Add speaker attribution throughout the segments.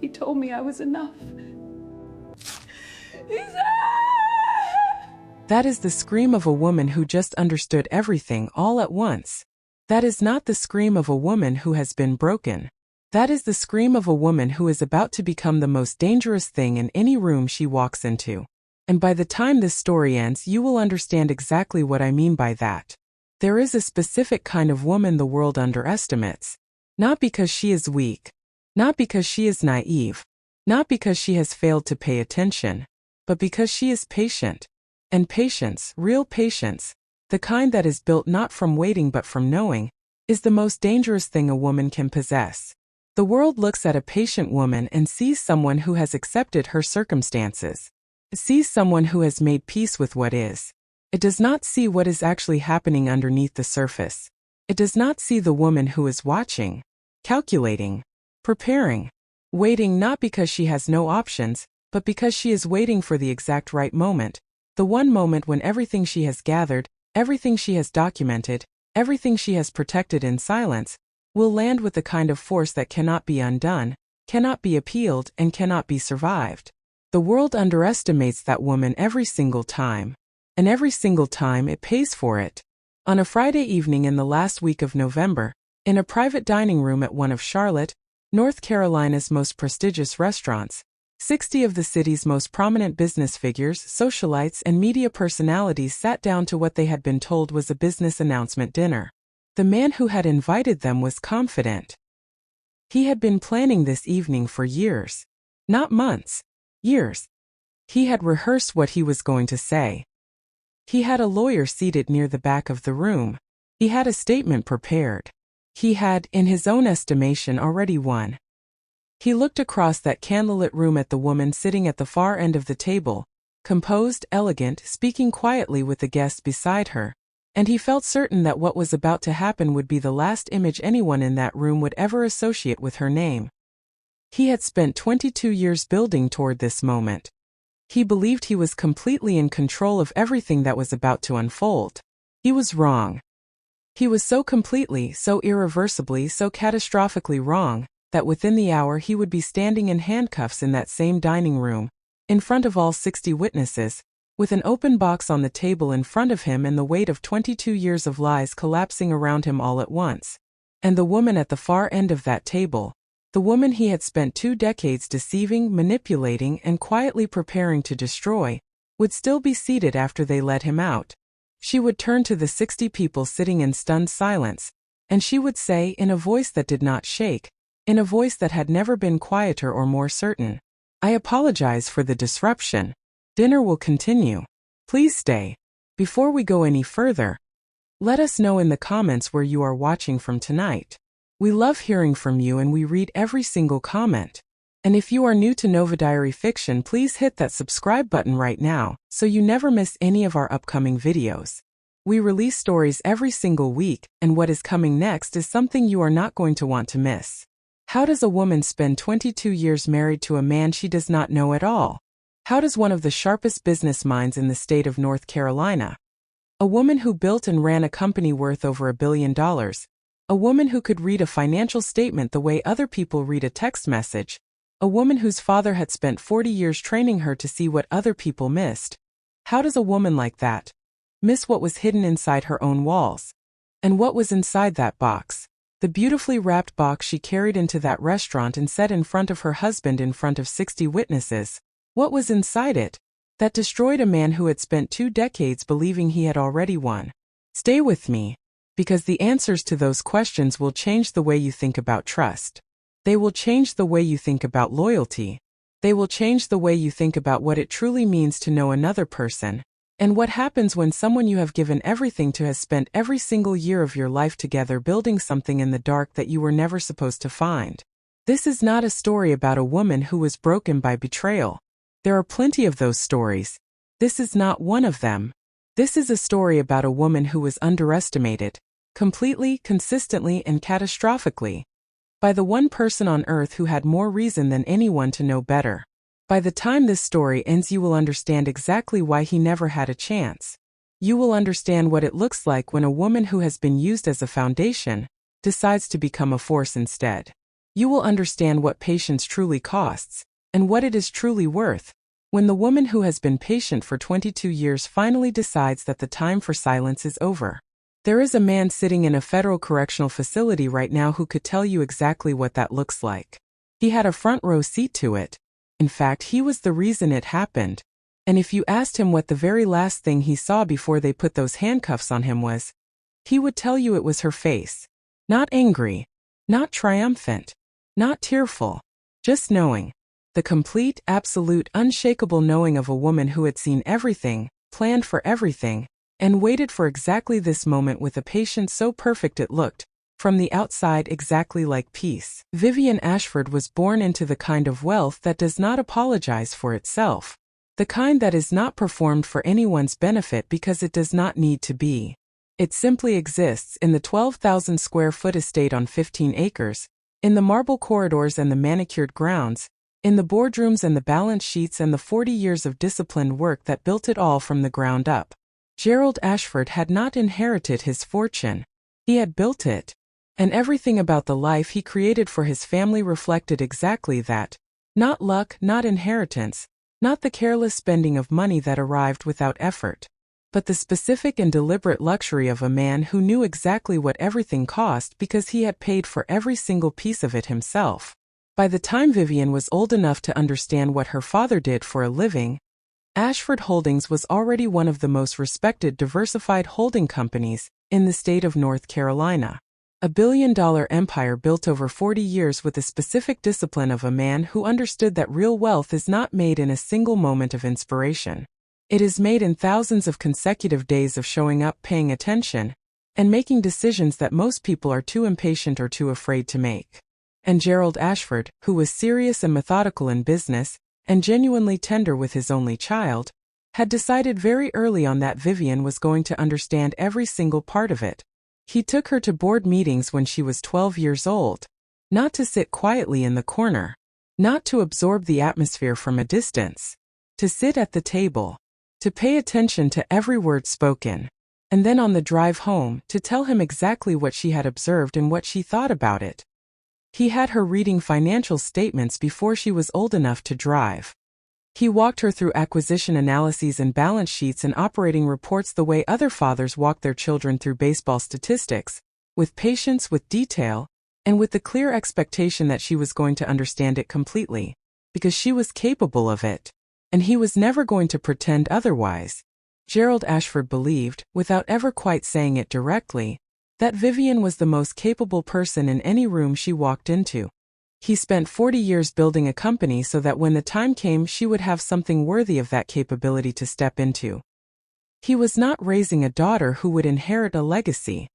Speaker 1: He told me I was enough. He said...
Speaker 2: That is the scream of a woman who just understood everything all at once. That is not the scream of a woman who has been broken. That is the scream of a woman who is about to become the most dangerous thing in any room she walks into. And by the time this story ends, you will understand exactly what I mean by that. There is a specific kind of woman the world underestimates. Not because she is weak. Not because she is naive. Not because she has failed to pay attention. But because she is patient. And patience, real patience, the kind that is built not from waiting but from knowing, is the most dangerous thing a woman can possess. The world looks at a patient woman and sees someone who has accepted her circumstances. It sees someone who has made peace with what is. It does not see what is actually happening underneath the surface. It does not see the woman who is watching, calculating, preparing, waiting not because she has no options, but because she is waiting for the exact right moment. The one moment when everything she has gathered, everything she has documented, everything she has protected in silence, will land with the kind of force that cannot be undone, cannot be appealed, and cannot be survived. The world underestimates that woman every single time. And every single time it pays for it. On a Friday evening in the last week of November, in a private dining room at one of Charlotte, North Carolina's most prestigious restaurants, 60 of the city's most prominent business figures, socialites, and media personalities sat down to what they had been told was a business announcement dinner. The man who had invited them was confident. He had been planning this evening for years. Not months. Years. He had rehearsed what he was going to say. He had a lawyer seated near the back of the room. He had a statement prepared. He had, in his own estimation, already won. He looked across that candlelit room at the woman sitting at the far end of the table, composed, elegant, speaking quietly with the guest beside her, and he felt certain that what was about to happen would be the last image anyone in that room would ever associate with her name. He had spent 22 years building toward this moment. He believed he was completely in control of everything that was about to unfold. He was wrong. He was so completely, so irreversibly, so catastrophically wrong, that within the hour he would be standing in handcuffs in that same dining room, in front of all 60 witnesses, with an open box on the table in front of him and the weight of 22 years of lies collapsing around him all at once. And the woman at the far end of that table, the woman he had spent 2 decades deceiving, manipulating, and quietly preparing to destroy, would still be seated after they let him out. She would turn to the 60 people sitting in stunned silence, and she would say in a voice that did not shake, in a voice that had never been quieter or more certain, "I apologize for the disruption. Dinner will continue. Please stay. Before we go any further, let us know in the comments where you are watching from tonight. We love hearing from you and we read every single comment. And if you are new to NovaDiary Fiction, please hit that subscribe button right now so you never miss any of our upcoming videos. We release stories every single week, and what is coming next is something you are not going to want to miss. How does a woman spend 22 years married to a man she does not know at all? How does one of the sharpest business minds in the state of North Carolina, a woman who built and ran a company worth over $1 billion, a woman who could read a financial statement the way other people read a text message, a woman whose father had spent 40 years training her to see what other people missed, how does a woman like that miss what was hidden inside her own walls? And what was inside that box? The beautifully wrapped box she carried into that restaurant and set in front of her husband in front of 60 witnesses. What was inside it? That destroyed a man who had spent 2 decades believing he had already won. Stay with me, because the answers to those questions will change the way you think about trust. They will change the way you think about loyalty. They will change the way you think about what it truly means to know another person, and what happens when someone you have given everything to has spent every single year of your life together building something in the dark that you were never supposed to find. This is not a story about a woman who was broken by betrayal. There are plenty of those stories. This is not one of them. This is a story about a woman who was underestimated, completely, consistently, and catastrophically, by the one person on earth who had more reason than anyone to know better. By the time this story ends, you will understand exactly why he never had a chance. You will understand what it looks like when a woman who has been used as a foundation decides to become a force instead. You will understand what patience truly costs, and what it is truly worth, when the woman who has been patient for 22 years finally decides that the time for silence is over. There is a man sitting in a federal correctional facility right now who could tell you exactly what that looks like. He had a front row seat to it. In fact, he was the reason it happened. And if you asked him what the very last thing he saw before they put those handcuffs on him was, he would tell you it was her face. Not angry, not triumphant, not tearful, just knowing. The complete, absolute, unshakable knowing of a woman who had seen everything, planned for everything, and waited for exactly this moment with a patience so perfect it looked, from the outside, exactly like peace. Vivienne Ashford was born into the kind of wealth that does not apologize for itself. The kind that is not performed for anyone's benefit because it does not need to be. It simply exists in the 12,000 square foot estate on 15 acres, in the marble corridors and the manicured grounds, in the boardrooms and the balance sheets and the 40 years of disciplined work that built it all from the ground up. Gerald Ashford had not inherited his fortune. He had built it. And everything about the life he created for his family reflected exactly that. Not luck, not inheritance, not the careless spending of money that arrived without effort, but the specific and deliberate luxury of a man who knew exactly what everything cost because he had paid for every single piece of it himself. By the time Vivienne was old enough to understand what her father did for a living, Ashford Holdings was already one of the most respected diversified holding companies in the state of North Carolina. A billion-dollar empire built over 40 years with the specific discipline of a man who understood that real wealth is not made in a single moment of inspiration. It is made in thousands of consecutive days of showing up, paying attention, and making decisions that most people are too impatient or too afraid to make. And Gerald Ashford, who was serious and methodical in business, and genuinely tender with his only child, had decided very early on that Vivienne was going to understand every single part of it. He took her to board meetings when she was 12 years old, not to sit quietly in the corner, not to absorb the atmosphere from a distance, to sit at the table, to pay attention to every word spoken, and then on the drive home to tell him exactly what she had observed and what she thought about it. He had her reading financial statements before she was old enough to drive. He walked her through acquisition analyses and balance sheets and operating reports the way other fathers walk their children through baseball statistics, with patience, with detail, and with the clear expectation that she was going to understand it completely, because she was capable of it, and he was never going to pretend otherwise. Gerald Ashford believed, without ever quite saying it directly, that Vivienne was the most capable person in any room she walked into. He spent 40 years building a company so that when the time came she would have something worthy of that capability to step into. He was not raising a daughter who would inherit a legacy.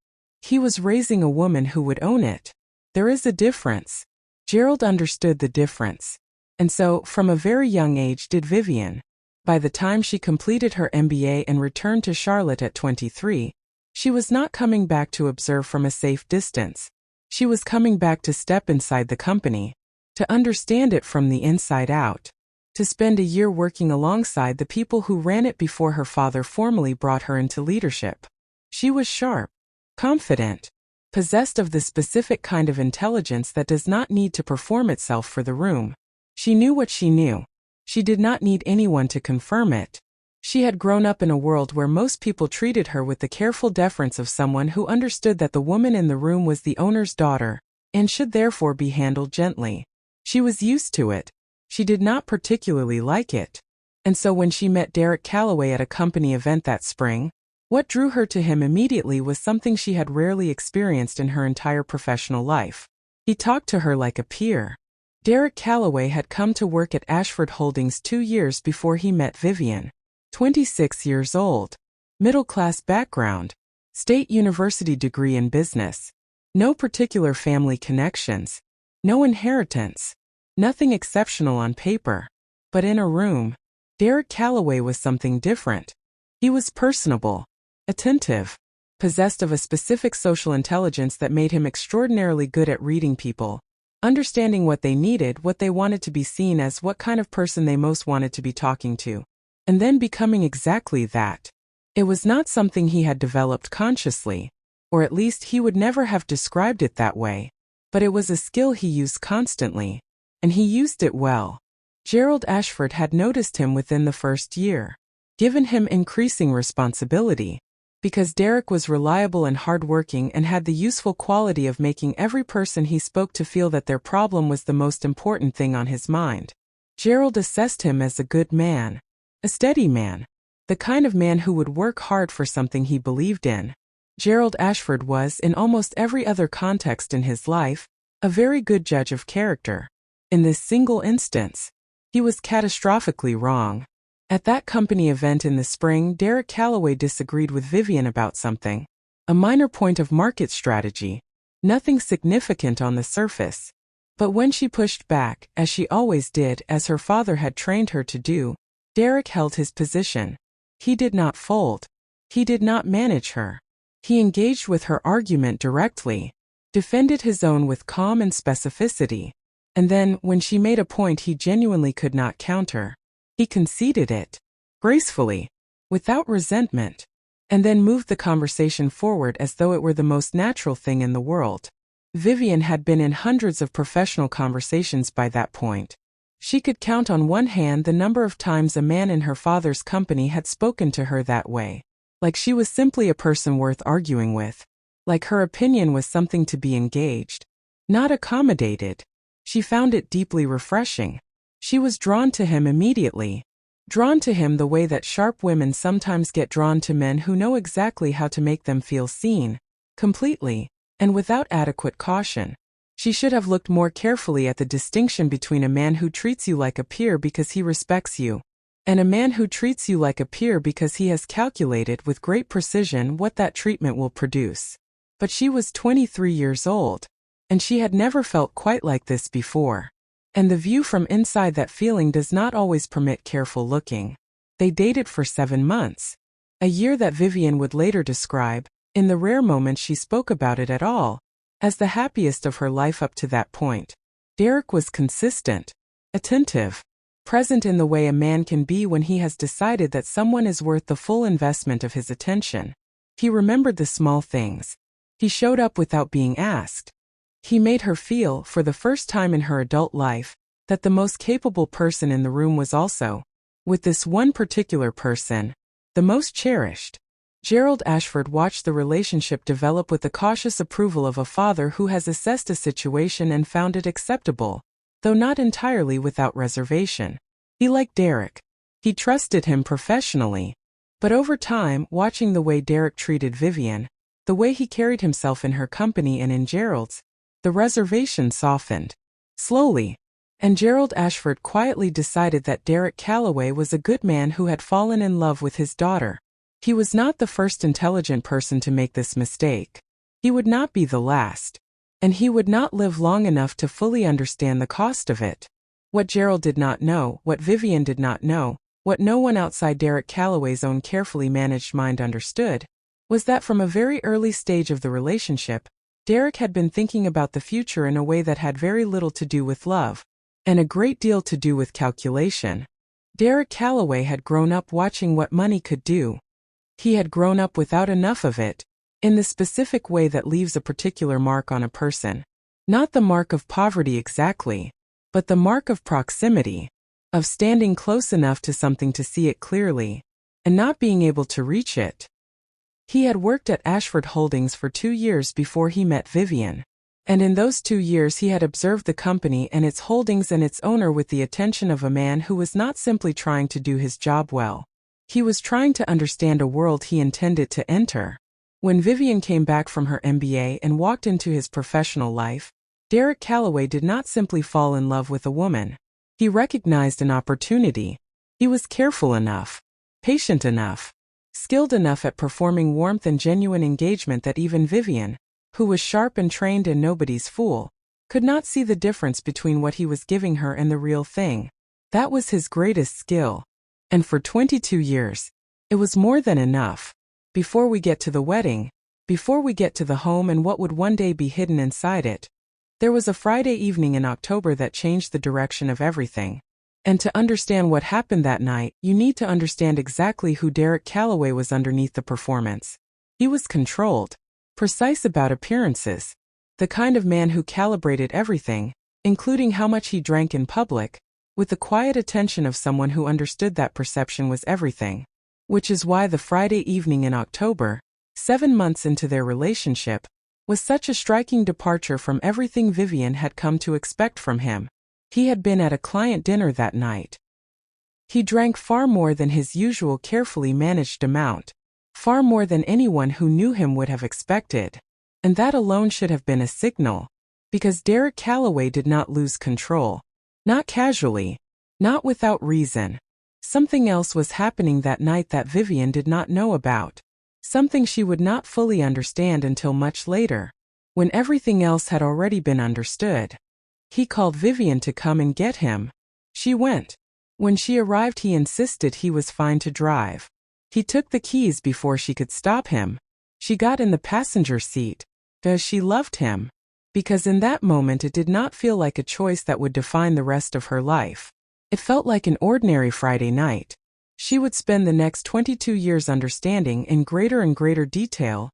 Speaker 2: He was raising a woman who would own it. There is a difference. Gerald understood the difference. And so, from a very young age did Vivienne. By the time she completed her MBA and returned to Charlotte at 23, she was not coming back to observe from a safe distance. She was coming back to step inside the company, to understand it from the inside out, to spend a year working alongside the people who ran it before her father formally brought her into leadership. She was sharp, confident, possessed of the specific kind of intelligence that does not need to perform itself for the room. She knew what she knew. She did not need anyone to confirm it. She had grown up in a world where most people treated her with the careful deference of someone who understood that the woman in the room was the owner's daughter, and should therefore be handled gently. She was used to it. She did not particularly like it. And so when she met Derek Calloway at a company event that spring, what drew her to him immediately was something she had rarely experienced in her entire professional life. He talked to her like a peer. Derek Calloway had come to work at Ashford Holdings 2 years before he met Vivienne. 26 years old, middle-class background, state university degree in business, no particular family connections, no inheritance, nothing exceptional on paper. But in a room, Derek Calloway was something different. He was personable, attentive, possessed of a specific social intelligence that made him extraordinarily good at reading people, understanding what they needed, what they wanted to be seen as, what kind of person they most wanted to be talking to, and then becoming exactly that. It was not something he had developed consciously, or at least he would never have described it that way. But it was a skill he used constantly, and he used it well. Gerald Ashford had noticed him within the first year, given him increasing responsibility, because Derek was reliable and hardworking and had the useful quality of making every person he spoke to feel that their problem was the most important thing on his mind. Gerald assessed him as a good man, a steady man, the kind of man who would work hard for something he believed in. Gerald Ashford was, in almost every other context in his life, a very good judge of character. In this single instance, he was catastrophically wrong. At that company event in the spring, Derek Calloway disagreed with Vivienne about something, a minor point of market strategy, nothing significant on the surface. But when she pushed back, as she always did, as her father had trained her to do, Derek held his position. He did not fold. He did not manage her. He engaged with her argument directly, defended his own with calm and specificity, and then, when she made a point he genuinely could not counter, he conceded it, gracefully, without resentment, and then moved the conversation forward as though it were the most natural thing in the world. Vivienne had been in hundreds of professional conversations by that point. She could count on one hand the number of times a man in her father's company had spoken to her that way, like she was simply a person worth arguing with, like her opinion was something to be engaged, not accommodated. She found it deeply refreshing. She was drawn to him immediately, drawn to him the way that sharp women sometimes get drawn to men who know exactly how to make them feel seen, completely, and without adequate caution. She should have looked more carefully at the distinction between a man who treats you like a peer because he respects you, and a man who treats you like a peer because he has calculated with great precision what that treatment will produce. But she was 23 years old, and she had never felt quite like this before. And the view from inside that feeling does not always permit careful looking. They dated for 7 months, a year that Vivienne would later describe, in the rare moments she spoke about it at all, as the happiest of her life up to that point. Derek was consistent, attentive, present in the way a man can be when he has decided that someone is worth the full investment of his attention. He remembered the small things. He showed up without being asked. He made her feel, for the first time in her adult life, that the most capable person in the room was also, with this one particular person, the most cherished. Gerald Ashford watched the relationship develop with the cautious approval of a father who has assessed a situation and found it acceptable, though not entirely without reservation. He liked Derek. He trusted him professionally. But over time, watching the way Derek treated Vivienne, the way he carried himself in her company and in Gerald's, the reservation softened. Slowly. And Gerald Ashford quietly decided that Derek Calloway was a good man who had fallen in love with his daughter. He was not the first intelligent person to make this mistake. He would not be the last. And he would not live long enough to fully understand the cost of it. What Gerald did not know, what Vivienne did not know, what no one outside Derek Calloway's own carefully managed mind understood, was that from a very early stage of the relationship, Derek had been thinking about the future in a way that had very little to do with love, and a great deal to do with calculation. Derek Calloway had grown up watching what money could do. He had grown up without enough of it, in the specific way that leaves a particular mark on a person. Not the mark of poverty exactly, but the mark of proximity, of standing close enough to something to see it clearly, and not being able to reach it. He had worked at Ashford Holdings for 2 years before he met Vivienne, and in those 2 years he had observed the company and its holdings and its owner with the attention of a man who was not simply trying to do his job well. He was trying to understand a world he intended to enter. When Vivienne came back from her MBA and walked into his professional life, Derek Calloway did not simply fall in love with a woman. He recognized an opportunity. He was careful enough, patient enough, skilled enough at performing warmth and genuine engagement that even Vivienne, who was sharp and trained and nobody's fool, could not see the difference between what he was giving her and the real thing. That was his greatest skill. And for 22 years, it was more than enough. Before we get to the wedding, before we get to the home and what would one day be hidden inside it, there was a Friday evening in October that changed the direction of everything. And to understand what happened that night, you need to understand exactly who Derek Calloway was underneath the performance. He was controlled, precise about appearances. The kind of man who calibrated everything, including how much he drank in public, with the quiet attention of someone who understood that perception was everything. Which is why the Friday evening in October, 7 months into their relationship, was such a striking departure from everything Vivienne had come to expect from him. He had been at a client dinner that night. He drank far more than his usual carefully managed amount, far more than anyone who knew him would have expected. And that alone should have been a signal, because Derek Calloway did not lose control. Not casually, not without reason. Something else was happening that night that Vivienne did not know about. Something she would not fully understand until much later, when everything else had already been understood. He called Vivienne to come and get him. She went. When she arrived, he insisted he was fine to drive. He took the keys before she could stop him. She got in the passenger seat. Because she loved him. Because in that moment it did not feel like a choice that would define the rest of her life. It felt like an ordinary Friday night. She would spend the next 22 years understanding in greater and greater detail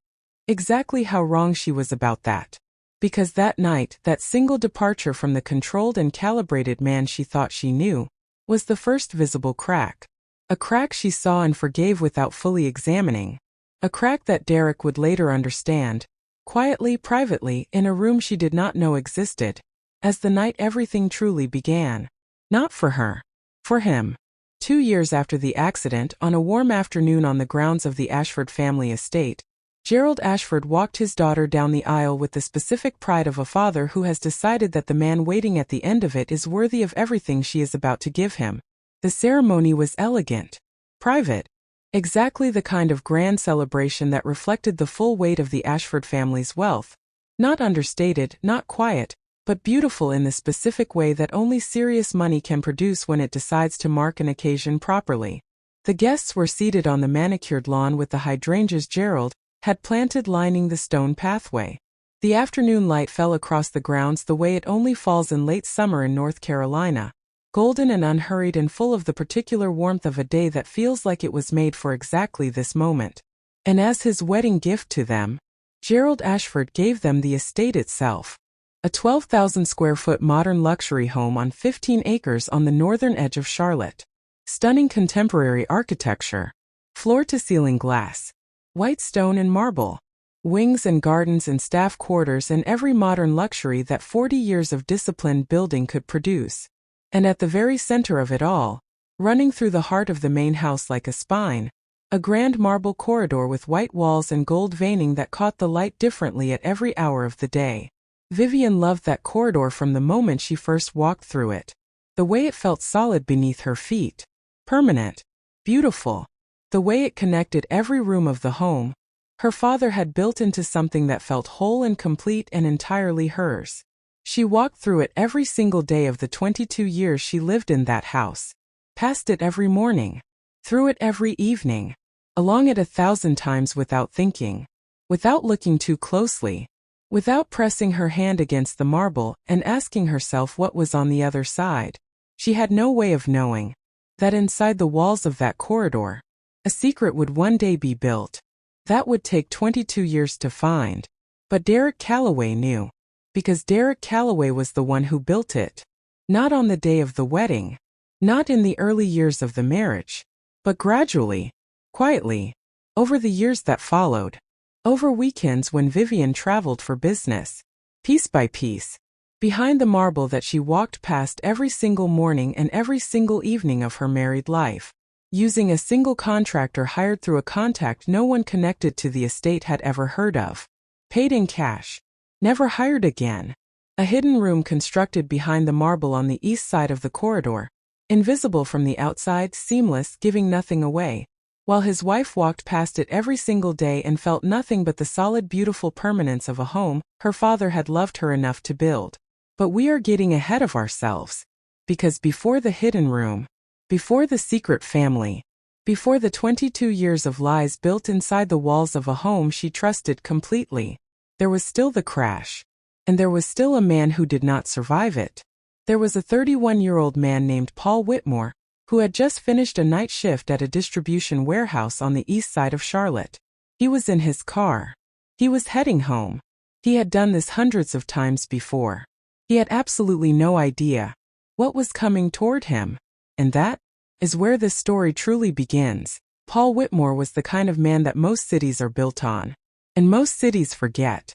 Speaker 2: exactly how wrong she was about that. Because that night, that single departure from the controlled and calibrated man she thought she knew, was the first visible crack. A crack she saw and forgave without fully examining. A crack that Derek would later understand, quietly, privately, in a room she did not know existed, as the night everything truly began. Not for her. For him. 2 years after the accident, on a warm afternoon on the grounds of the Ashford family estate, Gerald Ashford walked his daughter down the aisle with the specific pride of a father who has decided that the man waiting at the end of it is worthy of everything she is about to give him. The ceremony was elegant. Private. Exactly the kind of grand celebration that reflected the full weight of the Ashford family's wealth. Not understated, not quiet, but beautiful in the specific way that only serious money can produce when it decides to mark an occasion properly. The guests were seated on the manicured lawn with the hydrangeas Gerald had planted lining the stone pathway. The afternoon light fell across the grounds the way it only falls in late summer in North Carolina, golden and unhurried and full of the particular warmth of a day that feels like it was made for exactly this moment. And as his wedding gift to them, Gerald Ashford gave them the estate itself. A 12,000 square foot modern luxury home on 15 acres on the northern edge of Charlotte. Stunning contemporary architecture. Floor-to-ceiling glass. White stone and marble. Wings and gardens and staff quarters and every modern luxury that 40 years of disciplined building could produce. And at the very center of it all, running through the heart of the main house like a spine, a grand marble corridor with white walls and gold veining that caught the light differently at every hour of the day. Vivienne loved that corridor from the moment she first walked through it. The way it felt solid beneath her feet. Permanent. Beautiful. The way it connected every room of the home. Her father had built into something that felt whole and complete and entirely hers. She walked through it every single day of the 22 years she lived in that house. Past it every morning. Through it every evening. Along it 1,000 times without thinking. Without looking too closely. Without pressing her hand against the marble and asking herself what was on the other side. She had no way of knowing that inside the walls of that corridor, a secret would one day be built. That would take 22 years to find. But Derek Calloway knew. Because Derek Calloway was the one who built it. Not on the day of the wedding. Not in the early years of the marriage. But gradually, quietly, over the years that followed. Over weekends when Vivienne traveled for business. Piece by piece. Behind the marble that she walked past every single morning and every single evening of her married life. Using a single contractor hired through a contact no one connected to the estate had ever heard of. Paid in cash. Never hired again. A hidden room constructed behind the marble on the east side of the corridor. Invisible from the outside, seamless, giving nothing away. While his wife walked past it every single day and felt nothing but the solid, beautiful permanence of a home her father had loved her enough to build. But we are getting ahead of ourselves. Because before the hidden room, before the secret family, before the 22 years of lies built inside the walls of a home she trusted completely, there was still the crash. And there was still a man who did not survive it. There was a 31-year-old man named Paul Whitmore, who had just finished a night shift at a distribution warehouse on the east side of Charlotte. He was in his car. He was heading home. He had done this hundreds of times before. He had absolutely no idea what was coming toward him. And that is where this story truly begins. Paul Whitmore was the kind of man that most cities are built on, and most cities forget.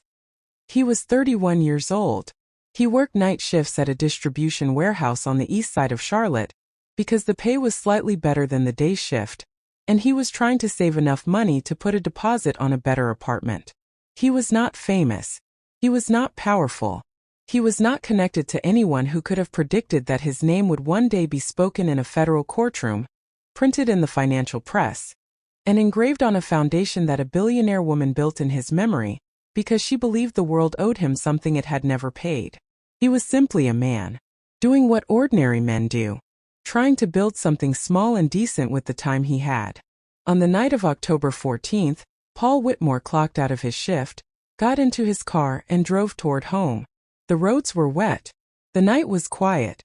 Speaker 2: He was 31 years old. He worked night shifts at a distribution warehouse on the east side of Charlotte because the pay was slightly better than the day shift, and he was trying to save enough money to put a deposit on a better apartment. He was not famous. He was not powerful. He was not connected to anyone who could have predicted that his name would one day be spoken in a federal courtroom, printed in the financial press, and engraved on a foundation that a billionaire woman built in his memory because she believed the world owed him something it had never paid. He was simply a man, doing what ordinary men do, trying to build something small and decent with the time he had. On the night of October 14th, Paul Whitmore clocked out of his shift, got into his car, and drove toward home. The roads were wet. The night was quiet.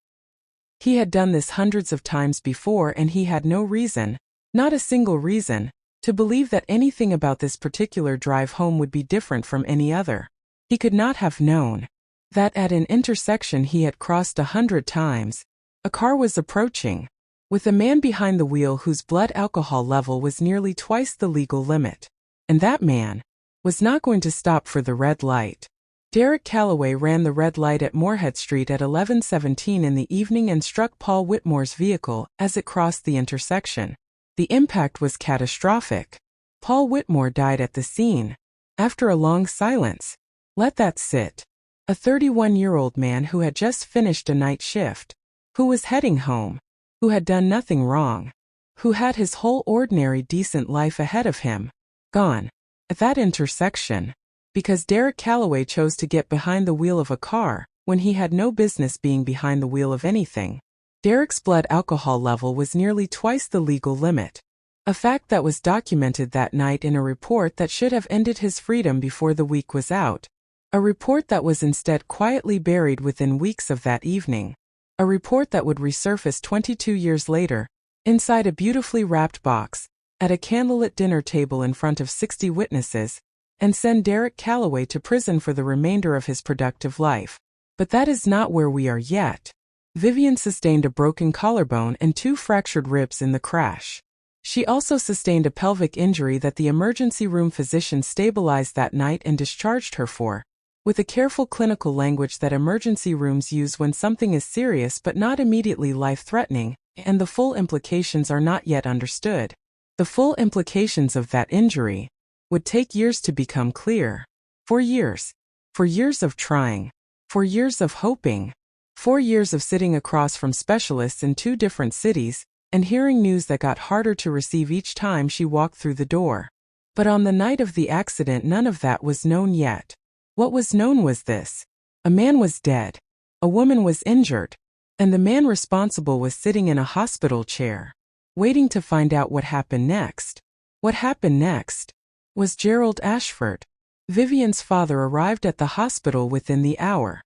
Speaker 2: He had done this hundreds of times before, and he had no reason, not a single reason, to believe that anything about this particular drive home would be different from any other. He could not have known that at an intersection he had crossed 100 times, a car was approaching, with a man behind the wheel whose blood alcohol level was nearly twice the legal limit. And that man was not going to stop for the red light. Derek Calloway ran the red light at Moorhead Street at 11:17 in the evening and struck Paul Whitmore's vehicle as it crossed the intersection. The impact was catastrophic. Paul Whitmore died at the scene. After a long silence. Let that sit. A 31-year-old man who had just finished a night shift, who was heading home, who had done nothing wrong, who had his whole ordinary decent life ahead of him, gone, at that intersection, because Derek Calloway chose to get behind the wheel of a car when he had no business being behind the wheel of anything. Derek's blood alcohol level was nearly twice the legal limit, a fact that was documented that night in a report that should have ended his freedom before the week was out, a report that was instead quietly buried within weeks of that evening, a report that would resurface 22 years later, inside a beautifully wrapped box, at a candlelit dinner table in front of 60 witnesses, and send Derek Calloway to prison for the remainder of his productive life. But that is not where we are yet. Vivienne sustained a broken collarbone and 2 fractured ribs in the crash. She also sustained a pelvic injury that the emergency room physician stabilized that night and discharged her for, with a careful clinical language that emergency rooms use when something is serious but not immediately life-threatening, and the full implications are not yet understood. The full implications of that injury would take years to become clear. 4 years. 4 years of trying. 4 years of hoping. 4 years of sitting across from specialists in 2 different cities, and hearing news that got harder to receive each time she walked through the door. But on the night of the accident, none of that was known yet. What was known was this: a man was dead, a woman was injured, and the man responsible was sitting in a hospital chair, waiting to find out what happened next. What happened next was Gerald Ashford. Vivienne's father arrived at the hospital within the hour.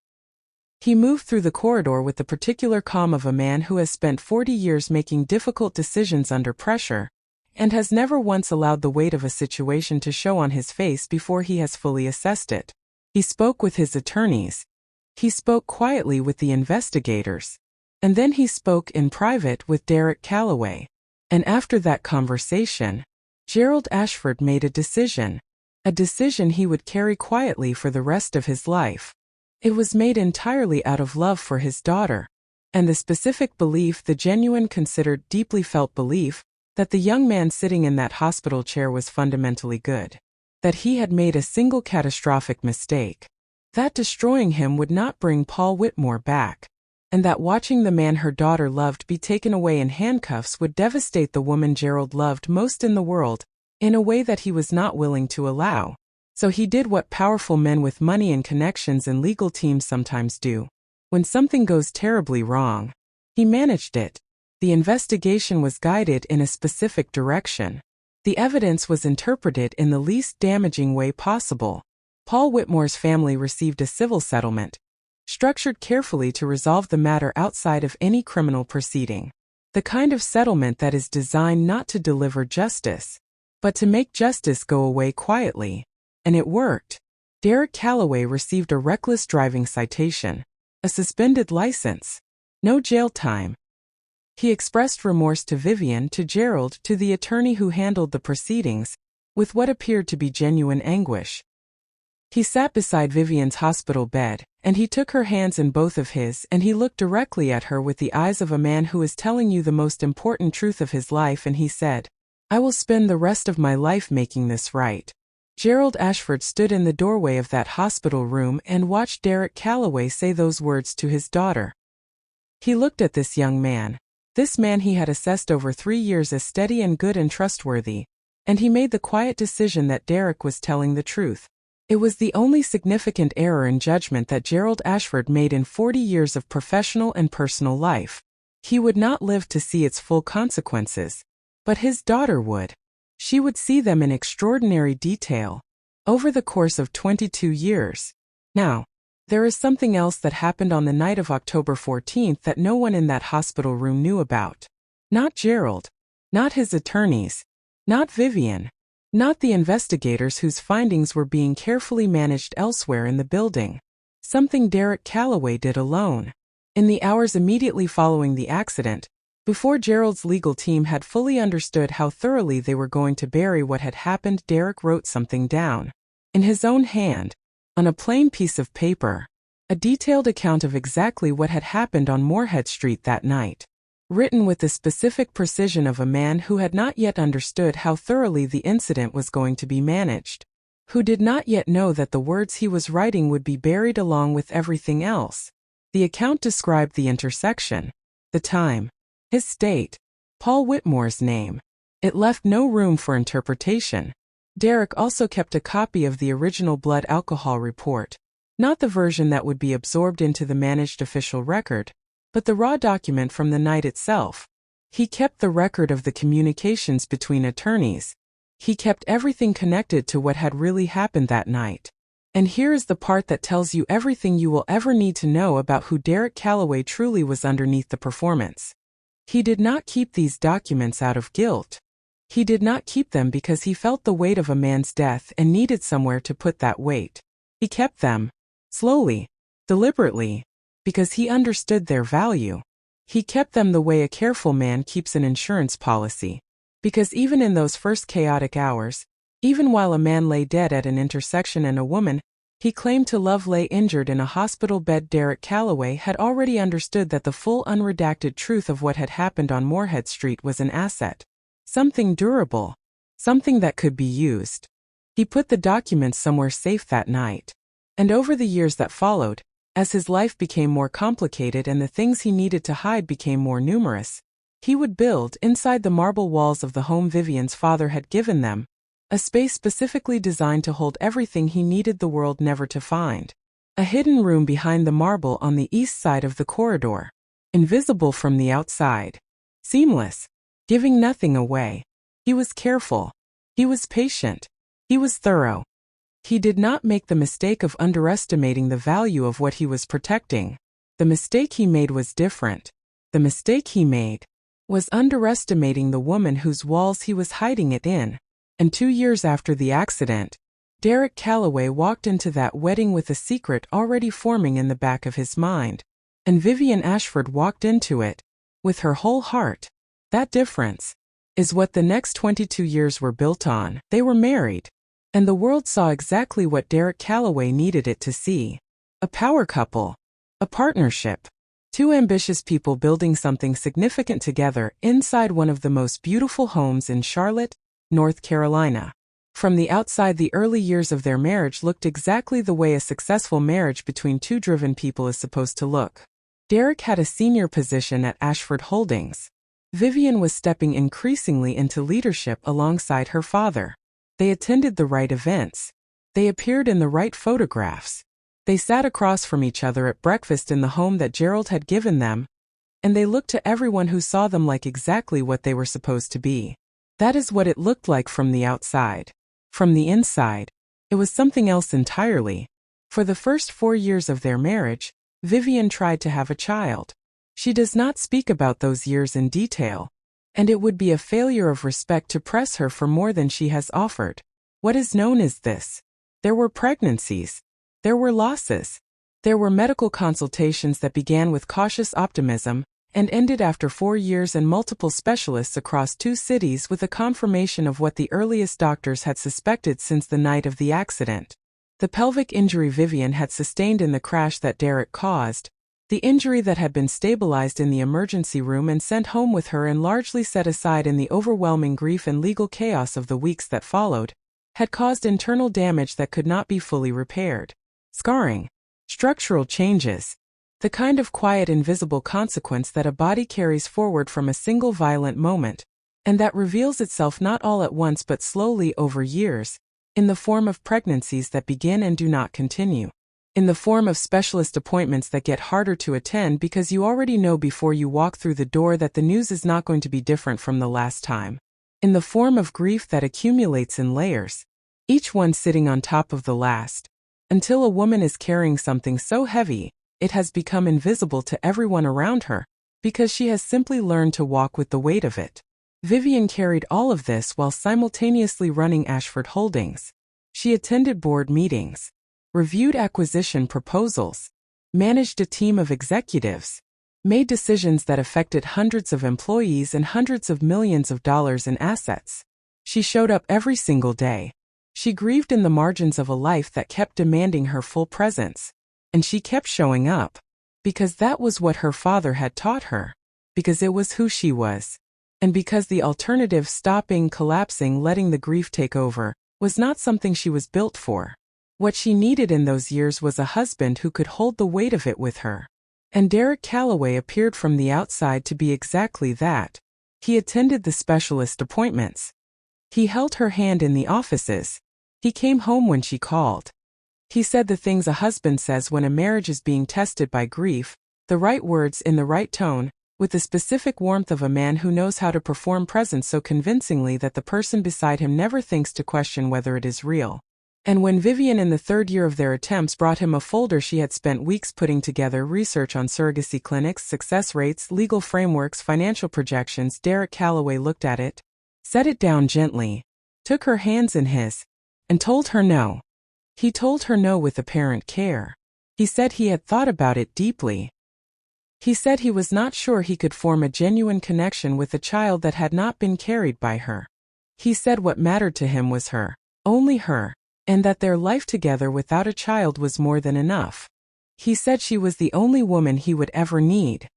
Speaker 2: He moved through the corridor with the particular calm of a man who has spent 40 years making difficult decisions under pressure, and has never once allowed the weight of a situation to show on his face before he has fully assessed it. He spoke with his attorneys. He spoke quietly with the investigators. And then he spoke in private with Derek Calloway. And after that conversation, Gerald Ashford made a decision he would carry quietly for the rest of his life. It was made entirely out of love for his daughter, and the specific belief, the genuine, considered, deeply felt belief, that the young man sitting in that hospital chair was fundamentally good, that he had made a single catastrophic mistake, that destroying him would not bring Paul Whitmore back, and that watching the man her daughter loved be taken away in handcuffs would devastate the woman Gerald loved most in the world, in a way that he was not willing to allow. So he did what powerful men with money and connections and legal teams sometimes do. When something goes terribly wrong, he managed it. The investigation was guided in a specific direction. The evidence was interpreted in the least damaging way possible. Paul Whitmore's family received a civil settlement, structured carefully to resolve the matter outside of any criminal proceeding. The kind of settlement that is designed not to deliver justice, but to make justice go away quietly. And it worked. Derek Calloway received a reckless driving citation, a suspended license, no jail time. He expressed remorse to Vivienne, to Gerald, to the attorney who handled the proceedings, with what appeared to be genuine anguish. He sat beside Vivienne's hospital bed, and he took her hands in both of his, and he looked directly at her with the eyes of a man who is telling you the most important truth of his life, and he said, "I will spend the rest of my life making this right." Gerald Ashford stood in the doorway of that hospital room and watched Derek Calloway say those words to his daughter. He looked at this young man, this man he had assessed over 3 years as steady and good and trustworthy, and he made the quiet decision that Derek was telling the truth. It was the only significant error in judgment that Gerald Ashford made in 40 years of professional and personal life. He would not live to see its full consequences, but his daughter would. She would see them in extraordinary detail, over the course of 22 years. Now, there is something else that happened on the night of October 14th that no one in that hospital room knew about. Not Gerald, not his attorneys, not Vivienne, not the investigators whose findings were being carefully managed elsewhere in the building. Something Derek Calloway did alone. In the hours immediately following the accident, before Gerald's legal team had fully understood how thoroughly they were going to bury what had happened, Derek wrote something down. In his own hand, on a plain piece of paper, a detailed account of exactly what had happened on Moorhead Street that night. Written with the specific precision of a man who had not yet understood how thoroughly the incident was going to be managed, who did not yet know that the words he was writing would be buried along with everything else. The account described the intersection, the time, his state, Paul Whitmore's name. It left no room for interpretation. Derek also kept a copy of the original blood alcohol report, not the version that would be absorbed into the managed official record, but the raw document from the night itself. He kept the record of the communications between attorneys. He kept everything connected to what had really happened that night. And here is the part that tells you everything you will ever need to know about who Derek Calloway truly was underneath the performance. He did not keep these documents out of guilt. He did not keep them because he felt the weight of a man's death and needed somewhere to put that weight. He kept them, slowly, deliberately, because he understood their value. He kept them the way a careful man keeps an insurance policy. Because even in those first chaotic hours, even while a man lay dead at an intersection and a woman he claimed to love lay injured in a hospital bed, Derek Calloway had already understood that the full unredacted truth of what had happened on Moorhead Street was an asset. Something durable. Something that could be used. He put the documents somewhere safe that night. And over the years that followed, as his life became more complicated and the things he needed to hide became more numerous, he would build, inside the marble walls of the home Vivienne's father had given them, a space specifically designed to hold everything he needed the world never to find. A hidden room behind the marble on the east side of the corridor. Invisible from the outside. Seamless. Giving nothing away. He was careful. He was patient. He was thorough. He did not make the mistake of underestimating the value of what he was protecting. The mistake he made was different. The mistake he made was underestimating the woman whose walls he was hiding it in. And 2 years after the accident, Derek Calloway walked into that wedding with a secret already forming in the back of his mind. And Vivienne Ashford walked into it with her whole heart. That difference is what the next 22 years were built on. They were married. And the world saw exactly what Derek Calloway needed it to see. A power couple. A partnership. 2 ambitious people building something significant together inside one of the most beautiful homes in Charlotte, North Carolina. From the outside, the early years of their marriage looked exactly the way a successful marriage between 2 driven people is supposed to look. Derek had a senior position at Ashford Holdings. Vivienne was stepping increasingly into leadership alongside her father. They attended the right events. They appeared in the right photographs. They sat across from each other at breakfast in the home that Gerald had given them, and they looked to everyone who saw them like exactly what they were supposed to be. That is what it looked like from the outside. From the inside, it was something else entirely. For the first 4 years of their marriage, Vivienne tried to have a child. She does not speak about those years in detail, and it would be a failure of respect to press her for more than she has offered. What is known is this. There were pregnancies. There were losses. There were medical consultations that began with cautious optimism and ended after 4 years and multiple specialists across 2 cities with a confirmation of what the earliest doctors had suspected since the night of the accident. The pelvic injury Vivienne had sustained in the crash that Derek caused, the injury that had been stabilized in the emergency room and sent home with her and largely set aside in the overwhelming grief and legal chaos of the weeks that followed, had caused internal damage that could not be fully repaired. Scarring. Structural changes. The kind of quiet invisible consequence that a body carries forward from a single violent moment, and that reveals itself not all at once but slowly over years, in the form of pregnancies that begin and do not continue. In the form of specialist appointments that get harder to attend because you already know before you walk through the door that the news is not going to be different from the last time. In the form of grief that accumulates in layers, each one sitting on top of the last, until a woman is carrying something so heavy, it has become invisible to everyone around her, because she has simply learned to walk with the weight of it. Vivienne carried all of this while simultaneously running Ashford Holdings. She attended board meetings, reviewed acquisition proposals, managed a team of executives, made decisions that affected hundreds of employees and hundreds of millions of dollars in assets. She showed up every single day. She grieved in the margins of a life that kept demanding her full presence. And she kept showing up. Because that was what her father had taught her. Because it was who she was. And because the alternative, stopping, collapsing, letting the grief take over, was not something she was built for. What she needed in those years was a husband who could hold the weight of it with her. And Derek Calloway appeared from the outside to be exactly that. He attended the specialist appointments. He held her hand in the offices. He came home when she called. He said the things a husband says when a marriage is being tested by grief, the right words in the right tone, with the specific warmth of a man who knows how to perform presence so convincingly that the person beside him never thinks to question whether it is real. And when Vivienne in the 3rd year of their attempts brought him a folder she had spent weeks putting together, research on surrogacy clinics, success rates, legal frameworks, financial projections, Derek Calloway looked at it, set it down gently, took her hands in his, and told her no. He told her no with apparent care. He said he had thought about it deeply. He said he was not sure he could form a genuine connection with a child that had not been carried by her. He said what mattered to him was her, only her, and that their life together without a child was more than enough. He said she was the only woman he would ever need.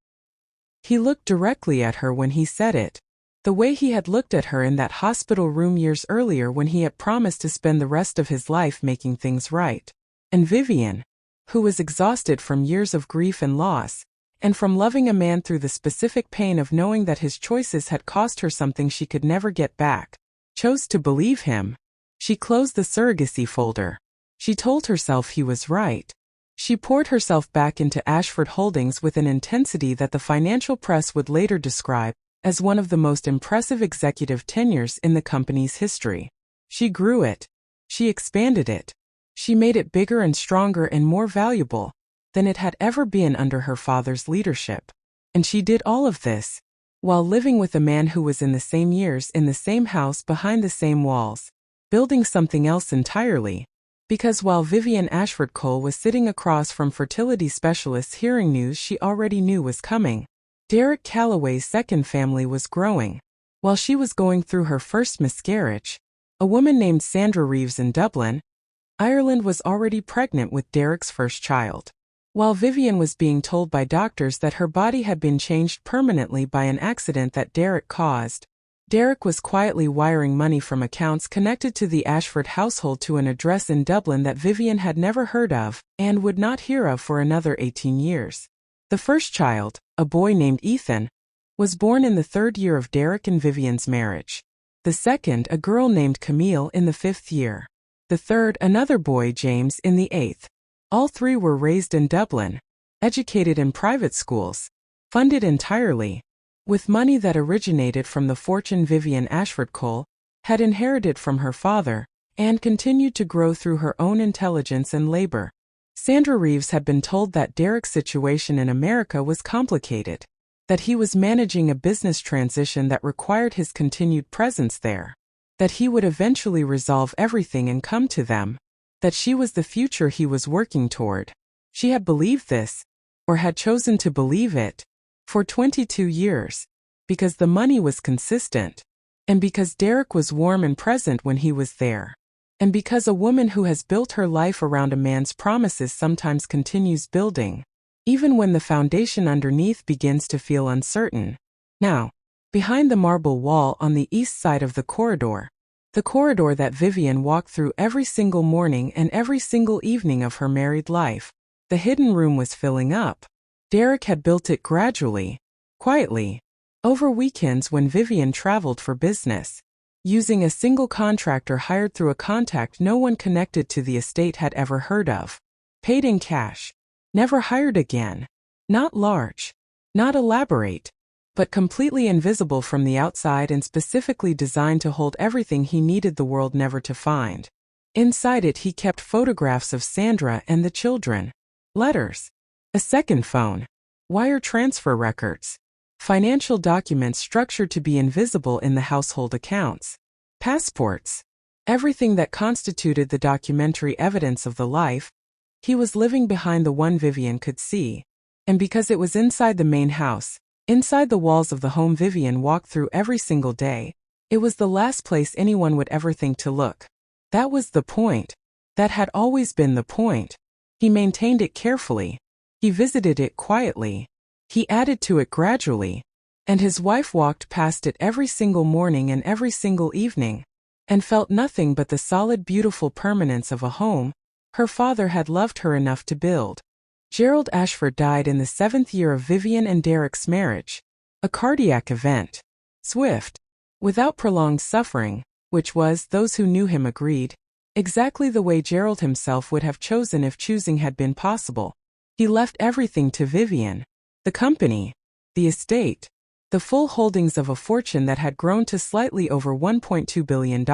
Speaker 2: He looked directly at her when he said it. The way he had looked at her in that hospital room years earlier when he had promised to spend the rest of his life making things right. And Vivienne, who was exhausted from years of grief and loss, and from loving a man through the specific pain of knowing that his choices had cost her something she could never get back, chose to believe him. She closed the surrogacy folder. She told herself he was right. She poured herself back into Ashford Holdings with an intensity that the financial press would later describe as one of the most impressive executive tenures in the company's history. She grew it. She expanded it. She made it bigger and stronger and more valuable than it had ever been under her father's leadership. And she did all of this while living with a man who was in the same years, in the same house, behind the same walls, building something else entirely. Because while Vivienne Ashford-Cole was sitting across from fertility specialists hearing news she already knew was coming, Derek Calloway's second family was growing. While she was going through her first miscarriage, a woman named Sandra Reeves in Dublin, Ireland, was already pregnant with Derek's first child. While Vivienne was being told by doctors that her body had been changed permanently by an accident that Derek caused, Derek was quietly wiring money from accounts connected to the Ashford household to an address in Dublin that Vivienne had never heard of and would not hear of for another 18 years. The first child, a boy named Ethan, was born in the 3rd year of Derek and Vivienne's marriage. The second, a girl named Camille, in the 5th year. The third, another boy, James, in the 8th. All 3 were raised in Dublin, educated in private schools, funded entirely with money that originated from the fortune Vivienne Ashford-Cole had inherited from her father and continued to grow through her own intelligence and labor. Sandra Reeves had been told that Derek's situation in America was complicated, that he was managing a business transition that required his continued presence there, that he would eventually resolve everything and come to them. that she was the future he was working toward. She had believed this, or had chosen to believe it, for 22 years, because the money was consistent, and because Derek was warm and present when he was there, and because a woman who has built her life around a man's promises sometimes continues building, even when the foundation underneath begins to feel uncertain. Now, behind the marble wall on the east side of the corridor that Vivienne walked through every single morning and every single evening of her married life, the hidden room was filling up. Derek had built it gradually, quietly, over weekends when Vivienne traveled for business, using a single contractor hired through a contact no one connected to the estate had ever heard of. Paid in cash. Never hired again. Not large. Not elaborate. But completely invisible from the outside and specifically designed to hold everything he needed the world never to find. Inside it he kept photographs of Sandra and the children. Letters. A second phone. Wire transfer records. Financial documents structured to be invisible in the household accounts. Passports. Everything that constituted the documentary evidence of the life he was living behind the one Vivienne could see. And because it was inside the main house, inside the walls of the home Vivienne walked through every single day, it was the last place anyone would ever think to look. That was the point. That had always been the point. He maintained it carefully. He visited it quietly. He added to it gradually. And his wife walked past it every single morning and every single evening, and felt nothing but the solid, beautiful permanence of a home her father had loved her enough to build. Gerald Ashford died in the 7th year of Vivienne and Derek's marriage. A cardiac event. Swift. Without prolonged suffering, which was, those who knew him agreed, exactly the way Gerald himself would have chosen if choosing had been possible. He left everything to Vivienne. The company. The estate. The full holdings of a fortune that had grown to slightly over $1.2 billion.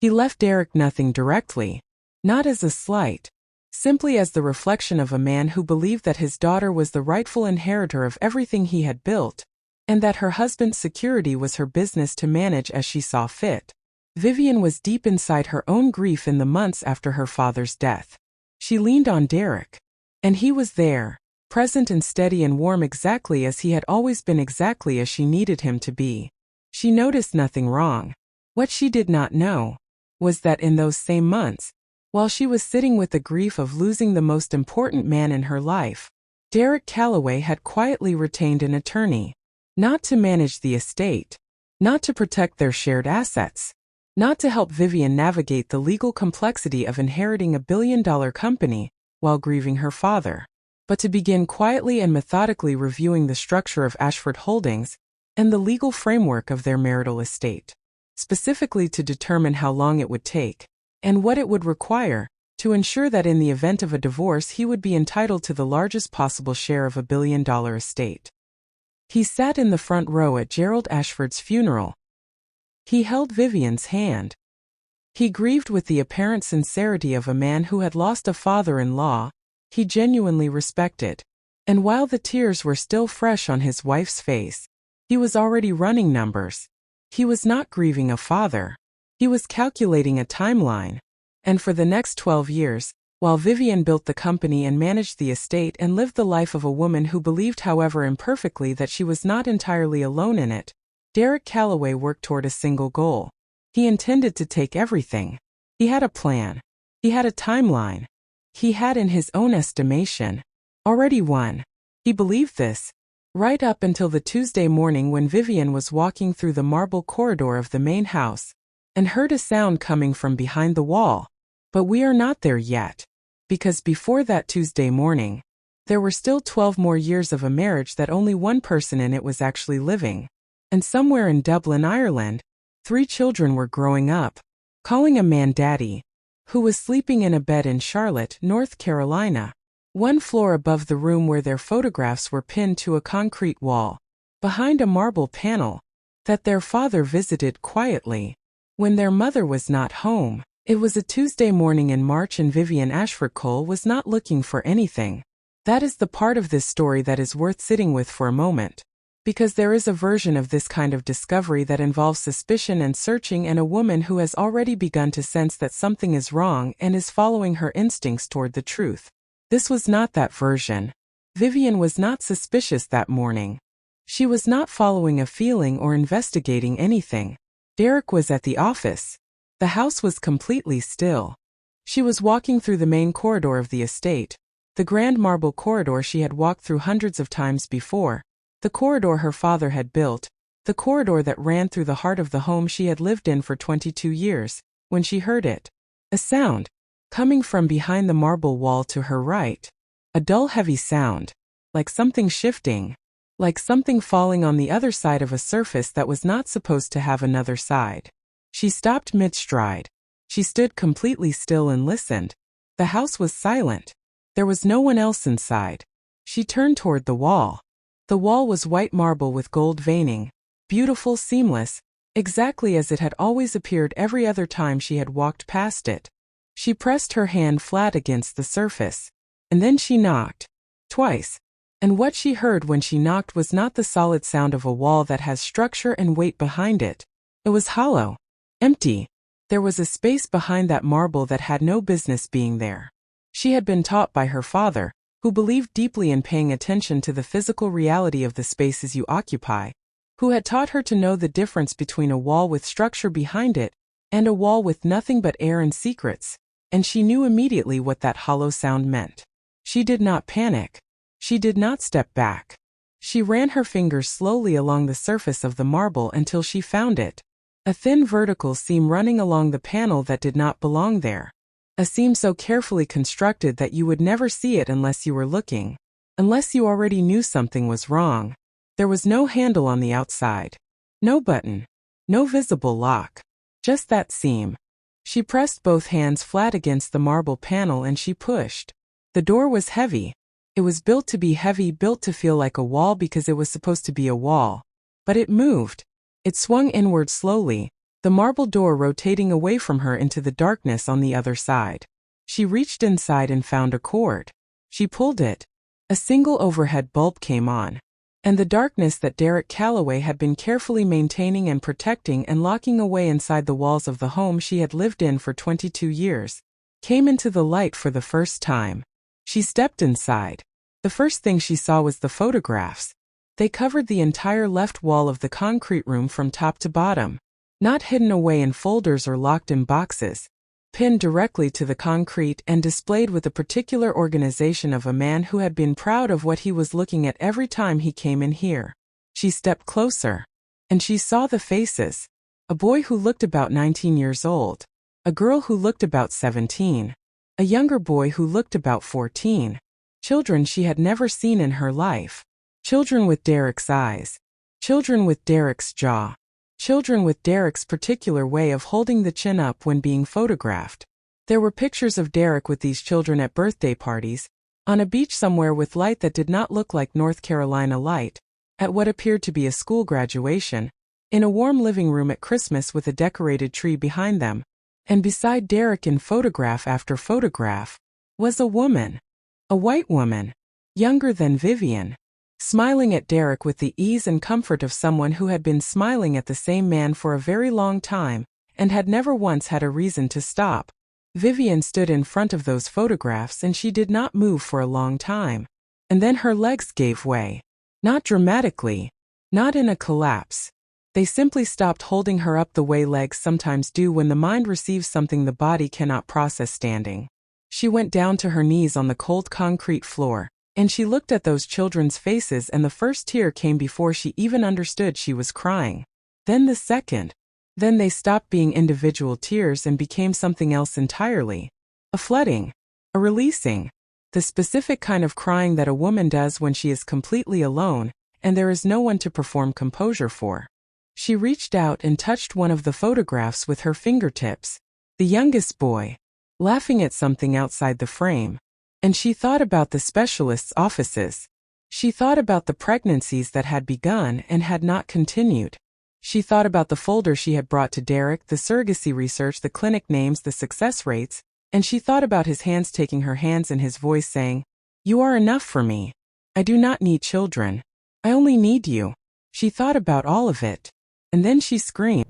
Speaker 2: He left Derek nothing directly. Not as a slight. Simply as the reflection of a man who believed that his daughter was the rightful inheritor of everything he had built, and that her husband's security was her business to manage as she saw fit. Vivienne was deep inside her own grief in the months after her father's death. She leaned on Derek. And he was there, present and steady and warm exactly as he had always been, exactly as she needed him to be. She noticed nothing wrong. What she did not know was that in those same months, while she was sitting with the grief of losing the most important man in her life, Derek Calloway had quietly retained an attorney. Not to manage the estate. Not to protect their shared assets. Not to help Vivienne navigate the legal complexity of inheriting a billion-dollar company while grieving her father, but to begin quietly and methodically reviewing the structure of Ashford Holdings and the legal framework of their marital estate, specifically to determine how long it would take and what it would require to ensure that in the event of a divorce he would be entitled to the largest possible share of a billion-dollar estate. He sat in the front row at Gerald Ashford's funeral. He held Vivienne's hand. He grieved with the apparent sincerity of a man who had lost a father-in-law he genuinely respected. And while the tears were still fresh on his wife's face, he was already running numbers. He was not grieving a father. He was calculating a timeline. And for the next 12 years, while Vivienne built the company and managed the estate and lived the life of a woman who believed, however imperfectly, that she was not entirely alone in it, Derek Calloway worked toward a single goal. He intended to take everything. He had a plan. He had a timeline. He had, in his own estimation, already won. He believed this, right up until the Tuesday morning when Vivienne was walking through the marble corridor of the main house and heard a sound coming from behind the wall. But we are not there yet, because before that Tuesday morning, there were still 12 more years of a marriage that only one person in it was actually living. And somewhere in Dublin, Ireland, 3 children were growing up, calling a man daddy, who was sleeping in a bed in Charlotte, North Carolina, 1 floor above the room where their photographs were pinned to a concrete wall, behind a marble panel, that their father visited quietly when their mother was not home. It was a Tuesday morning in March and Vivienne Ashford-Cole was not looking for anything. That is the part of this story that is worth sitting with for a moment. Because there is a version of this kind of discovery that involves suspicion and searching, and a woman who has already begun to sense that something is wrong and is following her instincts toward the truth. This was not that version. Vivienne was not suspicious that morning. She was not following a feeling or investigating anything. Derek was at the office. The house was completely still. She was walking through the main corridor of the estate, the grand marble corridor she had walked through hundreds of times before, the corridor her father had built, the corridor that ran through the heart of the home she had lived in for 22 years, when she heard it. A sound, coming from behind the marble wall to her right. A dull, heavy sound, like something shifting, like something falling on the other side of a surface that was not supposed to have another side. She stopped mid-stride. She stood completely still and listened. The house was silent. There was no one else inside. She turned toward the wall. The wall was white marble with gold veining, beautiful, seamless, exactly as it had always appeared every other time she had walked past it. She pressed her hand flat against the surface, and then she knocked. Twice. And what she heard when she knocked was not the solid sound of a wall that has structure and weight behind it. It was hollow, empty. There was a space behind that marble that had no business being there. She had been taught by her father, who believed deeply in paying attention to the physical reality of the spaces you occupy, who had taught her to know the difference between a wall with structure behind it and a wall with nothing but air and secrets, and she knew immediately what that hollow sound meant. She did not panic. She did not step back. She ran her fingers slowly along the surface of the marble until she found it. A thin vertical seam running along the panel that did not belong there. A seam so carefully constructed that you would never see it unless you were looking, unless you already knew something was wrong. There was no handle on the outside. No button. No visible lock. Just that seam. She pressed both hands flat against the marble panel and she pushed. The door was heavy. It was built to be heavy, built to feel like a wall because it was supposed to be a wall. But it moved. It swung inward slowly, the marble door rotating away from her into the darkness on the other side. She reached inside and found a cord. She pulled it. A single overhead bulb came on. And the darkness that Derek Calloway had been carefully maintaining and protecting and locking away inside the walls of the home she had lived in for 22 years, came into the light for the first time. She stepped inside. The first thing she saw was the photographs. They covered the entire left wall of the concrete room from top to bottom, not hidden away in folders or locked in boxes, pinned directly to the concrete and displayed with a particular organization of a man who had been proud of what he was looking at every time he came in here. She stepped closer, and she saw the faces. A boy who looked about 19 years old, a girl who looked about 17, a younger boy who looked about 14. Children she had never seen in her life. Children with Derek's eyes. Children with Derek's jaw. Children with Derek's particular way of holding the chin up when being photographed. There were pictures of Derek with these children at birthday parties, on a beach somewhere with light that did not look like North Carolina light, at what appeared to be a school graduation, in a warm living room at Christmas with a decorated tree behind them. And beside Derek in photograph after photograph was a woman. A white woman, younger than Vivienne, smiling at Derek with the ease and comfort of someone who had been smiling at the same man for a very long time and had never once had a reason to stop. Vivienne stood in front of those photographs and she did not move for a long time. And then her legs gave way. Not dramatically, not in a collapse. They simply stopped holding her up the way legs sometimes do when the mind receives something the body cannot process standing. She went down to her knees on the cold concrete floor, and she looked at those children's faces, and the first tear came before she even understood she was crying. Then the second. Then they stopped being individual tears and became something else entirely. A flooding. A releasing. The specific kind of crying that a woman does when she is completely alone, and there is no one to perform composure for. She reached out and touched one of the photographs with her fingertips. The youngest boy, laughing at something outside the frame. And she thought about the specialists' offices. She thought about the pregnancies that had begun and had not continued. She thought about the folder she had brought to Derek, the surrogacy research, the clinic names, the success rates, and she thought about his hands taking her hands and his voice saying, "You are enough for me. I do not need children. I only need you." She thought about all of it. And then she screamed.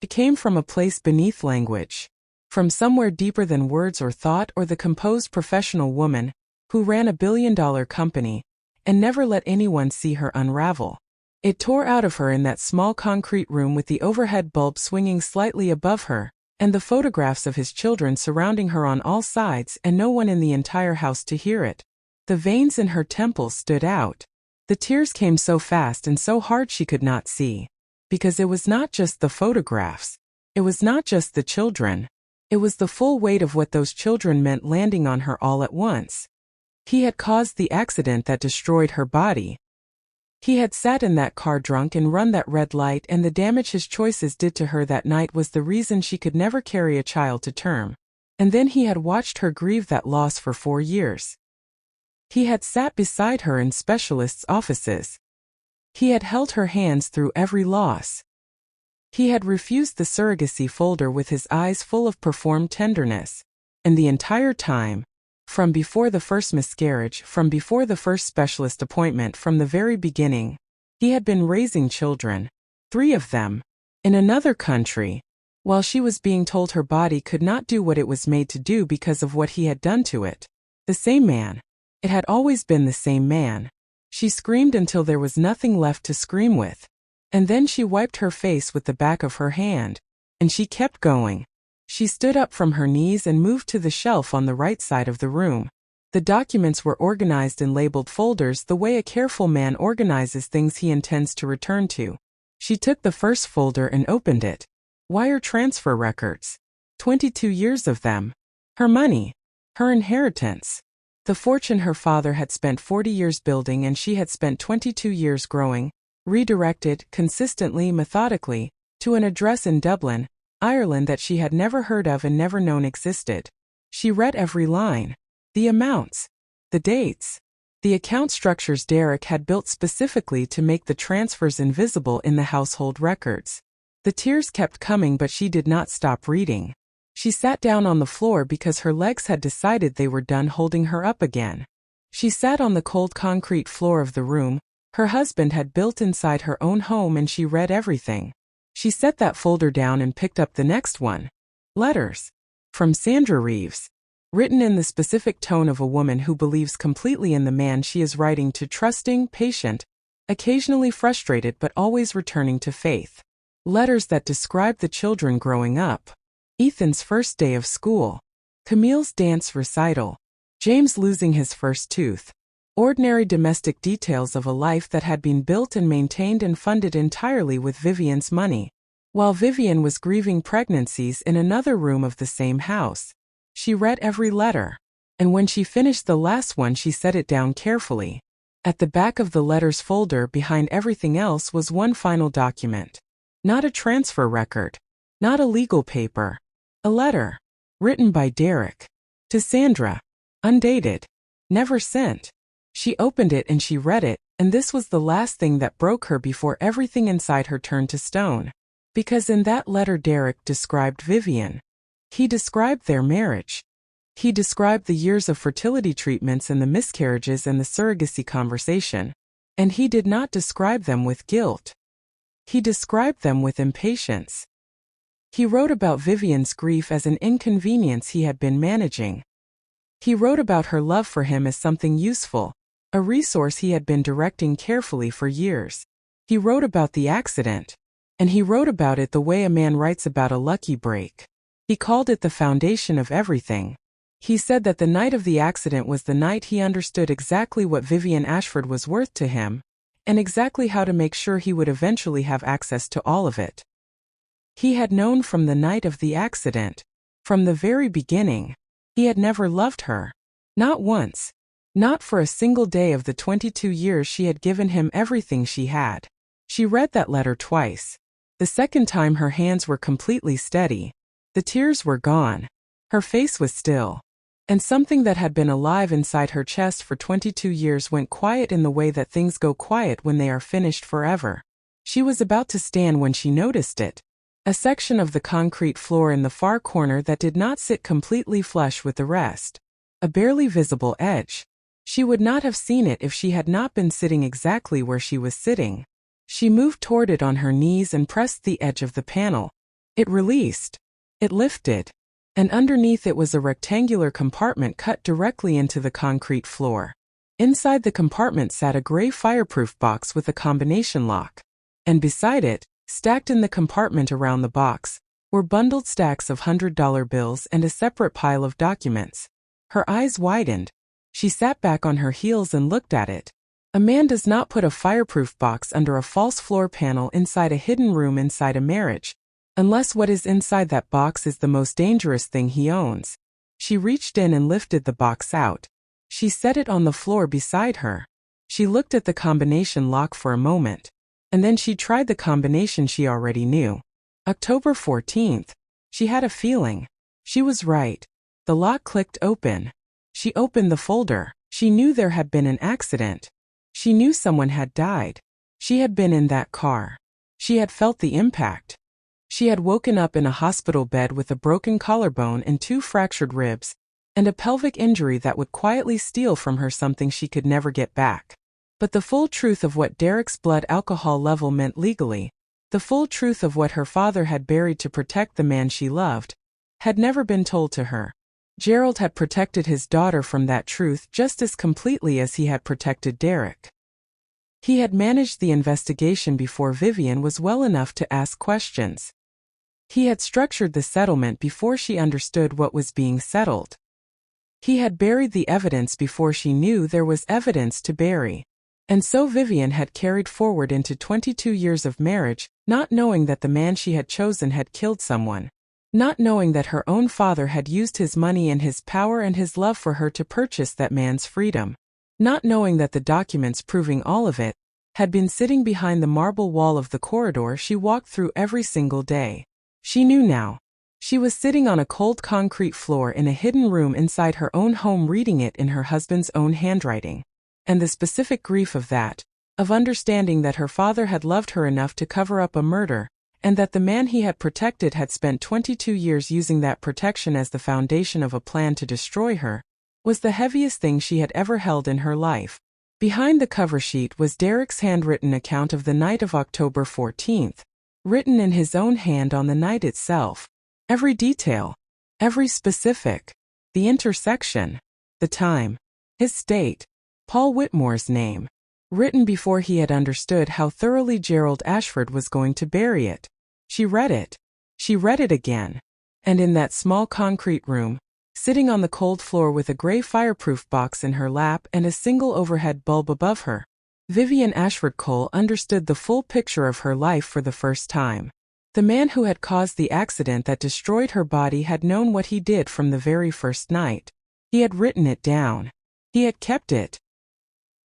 Speaker 2: It came from a place beneath language. From somewhere deeper than words or thought or the composed professional woman who ran a billion-dollar company and never let anyone see her unravel. It tore out of her in that small concrete room with the overhead bulb swinging slightly above her, and the photographs of his children surrounding her on all sides and no one in the entire house to hear it. The veins in her temples stood out. The tears came so fast and so hard she could not see. Because it was not just the photographs. It was not just the children. It was the full weight of what those children meant landing on her all at once. He had caused the accident that destroyed her body. He had sat in that car drunk and run that red light, and the damage his choices did to her that night was the reason she could never carry a child to term. And then he had watched her grieve that loss for 4 years. He had sat beside her in specialists' offices. He had held her hands through every loss. He had refused the surrogacy folder with his eyes full of performed tenderness. And the entire time, from before the first miscarriage, from before the first specialist appointment, from the very beginning, he had been raising children, 3 of them, in another country, while she was being told her body could not do what it was made to do because of what he had done to it. The same man. It had always been the same man. She screamed until there was nothing left to scream with. And then she wiped her face with the back of her hand. And she kept going. She stood up from her knees and moved to the shelf on the right side of the room. The documents were organized in labeled folders the way a careful man organizes things he intends to return to. She took the first folder and opened it. Wire transfer records. 22 years of them. Her money. Her inheritance. The fortune her father had spent 40 years building and she had spent 22 years growing, redirected, consistently, methodically, to an address in Dublin, Ireland that she had never heard of and never known existed. She read every line. The amounts. The dates. The account structures Derek had built specifically to make the transfers invisible in the household records. The tears kept coming, but she did not stop reading. She sat down on the floor because her legs had decided they were done holding her up again. She sat on the cold concrete floor of the room her husband had built inside her own home, and she read everything. She set that folder down and picked up the next one. Letters. From Sandra Reeves. Written in the specific tone of a woman who believes completely in the man she is writing to, trusting, patient, occasionally frustrated but always returning to faith. Letters that describe the children growing up. Ethan's first day of school. Camille's dance recital. James losing his first tooth. Ordinary domestic details of a life that had been built and maintained and funded entirely with Vivienne's money, while Vivienne was grieving pregnancies in another room of the same house. She read every letter, and when she finished the last one she set it down carefully. At the back of the letters folder behind everything else was one final document. Not a transfer record. Not a legal paper. A letter. Written by Derek. To Sandra. Undated. Never sent. She opened it and she read it, and this was the last thing that broke her before everything inside her turned to stone. Because in that letter Derek described Vivienne. He described their marriage. He described the years of fertility treatments and the miscarriages and the surrogacy conversation. And he did not describe them with guilt. He described them with impatience. He wrote about Vivienne's grief as an inconvenience he had been managing. He wrote about her love for him as something useful, a resource he had been directing carefully for years. He wrote about the accident. And he wrote about it the way a man writes about a lucky break. He called it the foundation of everything. He said that the night of the accident was the night he understood exactly what Vivienne Ashford was worth to him, and exactly how to make sure he would eventually have access to all of it. He had known from the night of the accident, from the very beginning. He had never loved her. Not once. Not for a single day of the 22 years she had given him everything she had. She read that letter twice. The second time her hands were completely steady. The tears were gone. Her face was still. And something that had been alive inside her chest for 22 years went quiet in the way that things go quiet when they are finished forever. She was about to stand when she noticed it. A section of the concrete floor in the far corner that did not sit completely flush with the rest. A barely visible edge. She would not have seen it if she had not been sitting exactly where she was sitting. She moved toward it on her knees and pressed the edge of the panel. It released. It lifted. And underneath it was a rectangular compartment cut directly into the concrete floor. Inside the compartment sat a gray fireproof box with a combination lock. And beside it, stacked in the compartment around the box, were bundled stacks of $100 bills and a separate pile of documents. Her eyes widened. She sat back on her heels and looked at it. A man does not put a fireproof box under a false floor panel inside a hidden room inside a marriage, unless what is inside that box is the most dangerous thing he owns. She reached in and lifted the box out. She set it on the floor beside her. She looked at the combination lock for a moment, and then she tried the combination she already knew. October 14th. She had a feeling. She was right. The lock clicked open. She opened the folder. She knew there had been an accident. She knew someone had died. She had been in that car. She had felt the impact. She had woken up in a hospital bed with a broken collarbone and 2 fractured ribs, and a pelvic injury that would quietly steal from her something she could never get back. But the full truth of what Derek's blood alcohol level meant legally, the full truth of what her father had buried to protect the man she loved, had never been told to her. Gerald had protected his daughter from that truth just as completely as he had protected Derek. He had managed the investigation before Vivienne was well enough to ask questions. He had structured the settlement before she understood what was being settled. He had buried the evidence before she knew there was evidence to bury. And so Vivienne had carried forward into 22 years of marriage, not knowing that the man she had chosen had killed someone. Not knowing that her own father had used his money and his power and his love for her to purchase that man's freedom. Not knowing that the documents proving all of it had been sitting behind the marble wall of the corridor she walked through every single day. She knew now. She was sitting on a cold concrete floor in a hidden room inside her own home reading it in her husband's own handwriting. And the specific grief of that, of understanding that her father had loved her enough to cover up a murder, and that the man he had protected had spent 22 years using that protection as the foundation of a plan to destroy her, was the heaviest thing she had ever held in her life. Behind the cover sheet was Derek's handwritten account of the night of October 14th, written in his own hand on the night itself. Every detail, every specific, the intersection, the time, his state, Paul Whitmore's name, written before he had understood how thoroughly Gerald Ashford was going to bury it. She read it. She read it again. And in that small concrete room, sitting on the cold floor with a gray fireproof box in her lap and a single overhead bulb above her, Vivienne Ashford-Cole understood the full picture of her life for the first time. The man who had caused the accident that destroyed her body had known what he did from the very first night. He had written it down. He had kept it.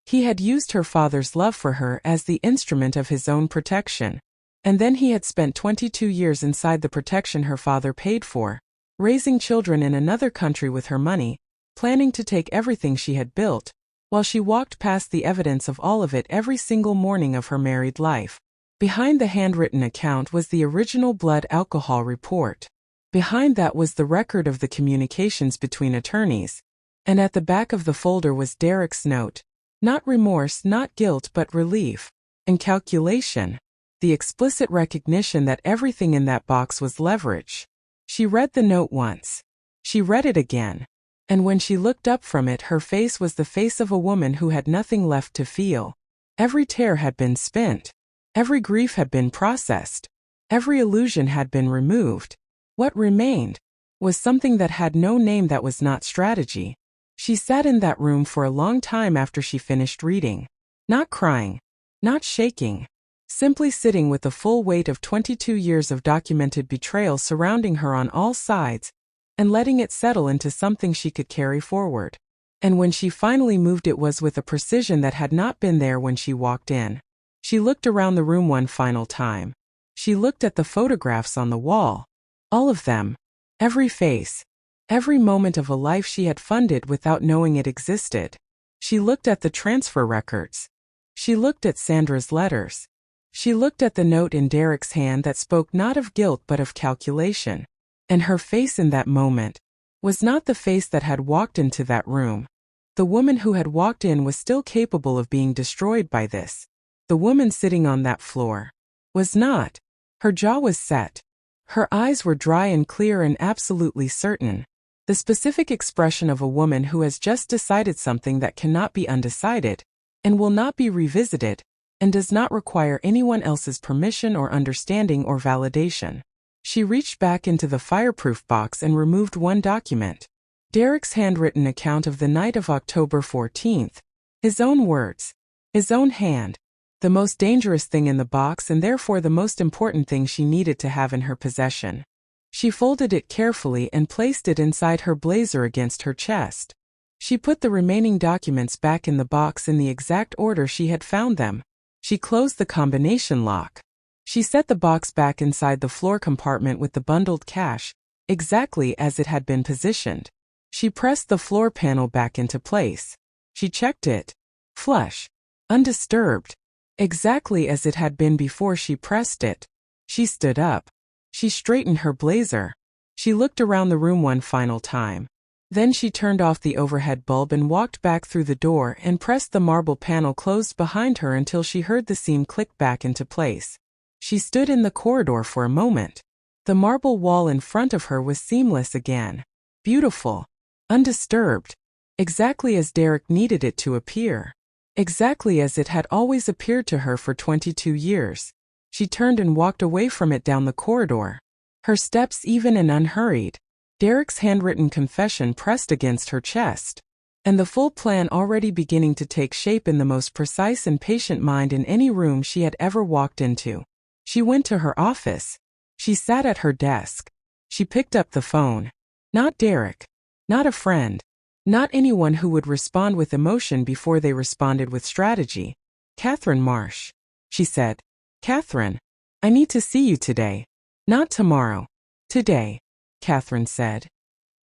Speaker 2: He had used her father's love for her as the instrument of his own protection. And then he had spent 22 years inside the protection her father paid for, raising children in another country with her money, planning to take everything she had built, while she walked past the evidence of all of it every single morning of her married life. Behind the handwritten account was the original blood alcohol report. Behind that was the record of the communications between attorneys. And at the back of the folder was Derek's note. Not remorse, not guilt, but relief. And calculation. The explicit recognition that everything in that box was leverage. She read the note once. She read it again. And when she looked up from it, her face was the face of a woman who had nothing left to feel. Every tear had been spent. Every grief had been processed. Every illusion had been removed. What remained was something that had no name, that was not strategy. She sat in that room for a long time after she finished reading. Not crying. Not shaking. Simply sitting with the full weight of 22 years of documented betrayal surrounding her on all sides, and letting it settle into something she could carry forward. And when she finally moved, it was with a precision that had not been there when she walked in. She looked around the room one final time. She looked at the photographs on the wall. All of them. Every face. Every moment of a life she had funded without knowing it existed. She looked at the transfer records. She looked at Sandra's letters. She looked at the note in Derek's hand that spoke not of guilt but of calculation. And her face in that moment was not the face that had walked into that room. The woman who had walked in was still capable of being destroyed by this. The woman sitting on that floor was not. Her jaw was set. Her eyes were dry and clear and absolutely certain. The specific expression of a woman who has just decided something that cannot be undecided, and will not be revisited, and does not require anyone else's permission or understanding or validation. She reached back into the fireproof box and removed one document. Derek's handwritten account of the night of October 14th. His own words. His own hand. The most dangerous thing in the box and therefore the most important thing she needed to have in her possession. She folded it carefully and placed it inside her blazer against her chest. She put the remaining documents back in the box in the exact order she had found them. She closed the combination lock. She set the box back inside the floor compartment with the bundled cash, exactly as it had been positioned. She pressed the floor panel back into place. She checked it. Flush. Undisturbed. Exactly as it had been before she pressed it. She stood up. She straightened her blazer. She looked around the room one final time. Then she turned off the overhead bulb and walked back through the door and pressed the marble panel closed behind her until she heard the seam click back into place. She stood in the corridor for a moment. The marble wall in front of her was seamless again. Beautiful. Undisturbed. Exactly as Derek needed it to appear. Exactly as it had always appeared to her for 22 years. She turned and walked away from it down the corridor. Her steps even and unhurried. Derek's handwritten confession pressed against her chest. And the full plan already beginning to take shape in the most precise and patient mind in any room she had ever walked into. She went to her office. She sat at her desk. She picked up the phone. Not Derek. Not a friend. Not anyone who would respond with emotion before they responded with strategy. Catherine Marsh. She said, Catherine, I need to see you today. Not tomorrow. Today, Catherine said.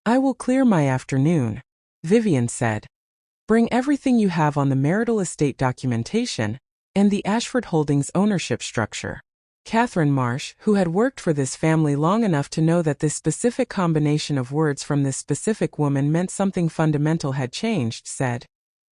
Speaker 2: I will clear my afternoon, Vivienne said. Bring everything you have on the marital estate documentation and the Ashford Holdings ownership structure. Catherine Marsh, who had worked for this family long enough to know that this specific combination of words from this specific woman meant something fundamental had changed, said,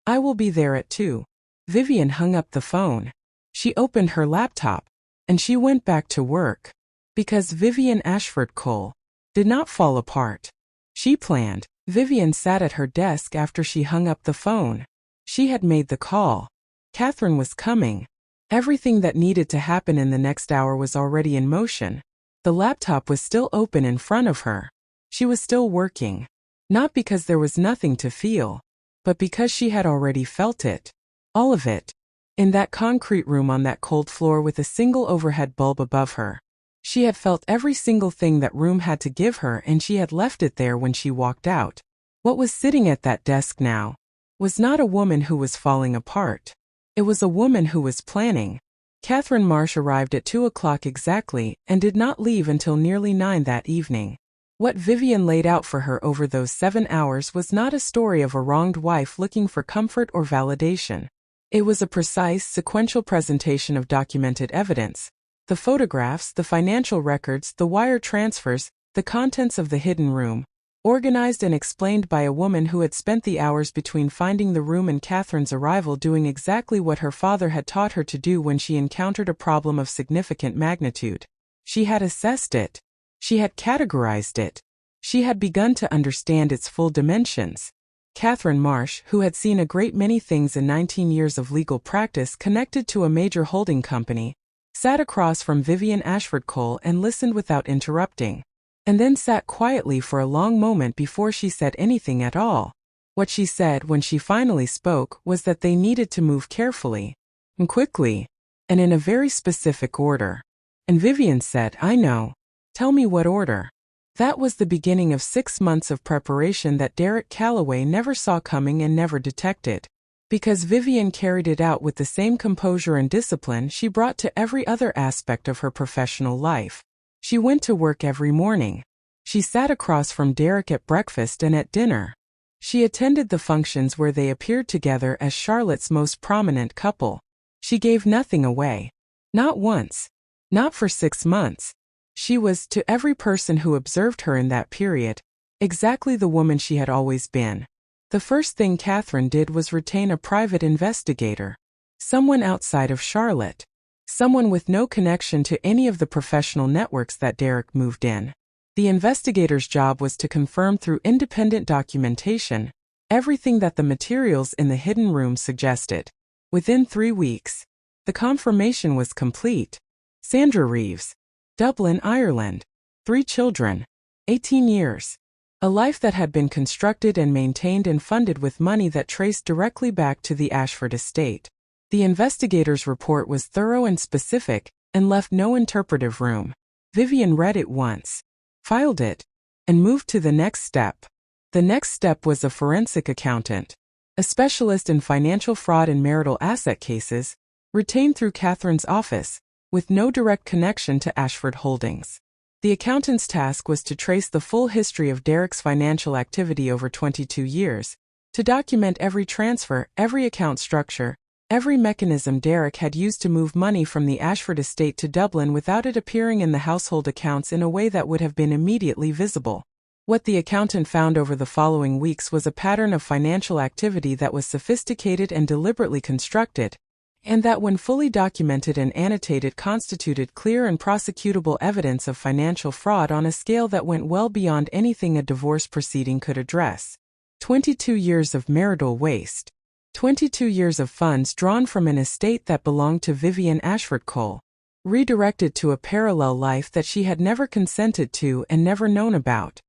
Speaker 2: I will be there at 2. Vivienne hung up the phone. She opened her laptop, and she went back to work. Because Vivienne Ashford-Cole did not fall apart. She planned. Vivienne sat at her desk after she hung up the phone. She had made the call. Catherine was coming. Everything that needed to happen in the next hour was already in motion. The laptop was still open in front of her. She was still working. Not because there was nothing to feel, but because she had already felt it. All of it. In that concrete room on that cold floor with a single overhead bulb above her. She had felt every single thing that room had to give her, and she had left it there when she walked out. What was sitting at that desk now was not a woman who was falling apart. It was a woman who was planning. Catherine Marsh arrived at 2 o'clock exactly and did not leave until nearly 9 that evening. What Vivienne laid out for her over those 7 hours was not a story of a wronged wife looking for comfort or validation. It was a precise, sequential presentation of documented evidence. The photographs, the financial records, the wire transfers, the contents of the hidden room, organized and explained by a woman who had spent the hours between finding the room and Catherine's arrival doing exactly what her father had taught her to do when she encountered a problem of significant magnitude. She had assessed it. She had categorized it. She had begun to understand its full dimensions. Catherine Marsh, who had seen a great many things in 19 years of legal practice connected to a major holding company, sat across from Vivienne Ashford-Cole and listened without interrupting. And then sat quietly for a long moment before she said anything at all. What she said when she finally spoke was that they needed to move carefully, and quickly, and in a very specific order. And Vivienne said, I know. Tell me what order. That was the beginning of 6 months of preparation that Derek Calloway never saw coming and never detected. Because Vivienne carried it out with the same composure and discipline she brought to every other aspect of her professional life. She went to work every morning. She sat across from Derek at breakfast and at dinner. She attended the functions where they appeared together as Charlotte's most prominent couple. She gave nothing away. Not once. Not for 6 months. She was, to every person who observed her in that period, exactly the woman she had always been. The first thing Catherine did was retain a private investigator. Someone outside of Charlotte. Someone with no connection to any of the professional networks that Derek moved in. The investigator's job was to confirm through independent documentation everything that the materials in the hidden room suggested. Within 3 weeks, the confirmation was complete. Sandra Reeves. Dublin, Ireland. 3 children. 18 years. A life that had been constructed and maintained and funded with money that traced directly back to the Ashford estate. The investigator's report was thorough and specific, and left no interpretive room. Vivienne read it once, filed it, and moved to the next step. The next step was a forensic accountant, a specialist in financial fraud and marital asset cases, retained through Catherine's office, with no direct connection to Ashford Holdings. The accountant's task was to trace the full history of Derek's financial activity over 22 years, to document every transfer, every account structure, every mechanism Derek had used to move money from the Ashford estate to Dublin without it appearing in the household accounts in a way that would have been immediately visible. What the accountant found over the following weeks was a pattern of financial activity that was sophisticated and deliberately constructed, and that when fully documented and annotated constituted clear and prosecutable evidence of financial fraud on a scale that went well beyond anything a divorce proceeding could address. 22 years of marital waste. 22 years of funds drawn from an estate that belonged to Vivienne Ashford-Cole, redirected to a parallel life that she had never consented to and never known about.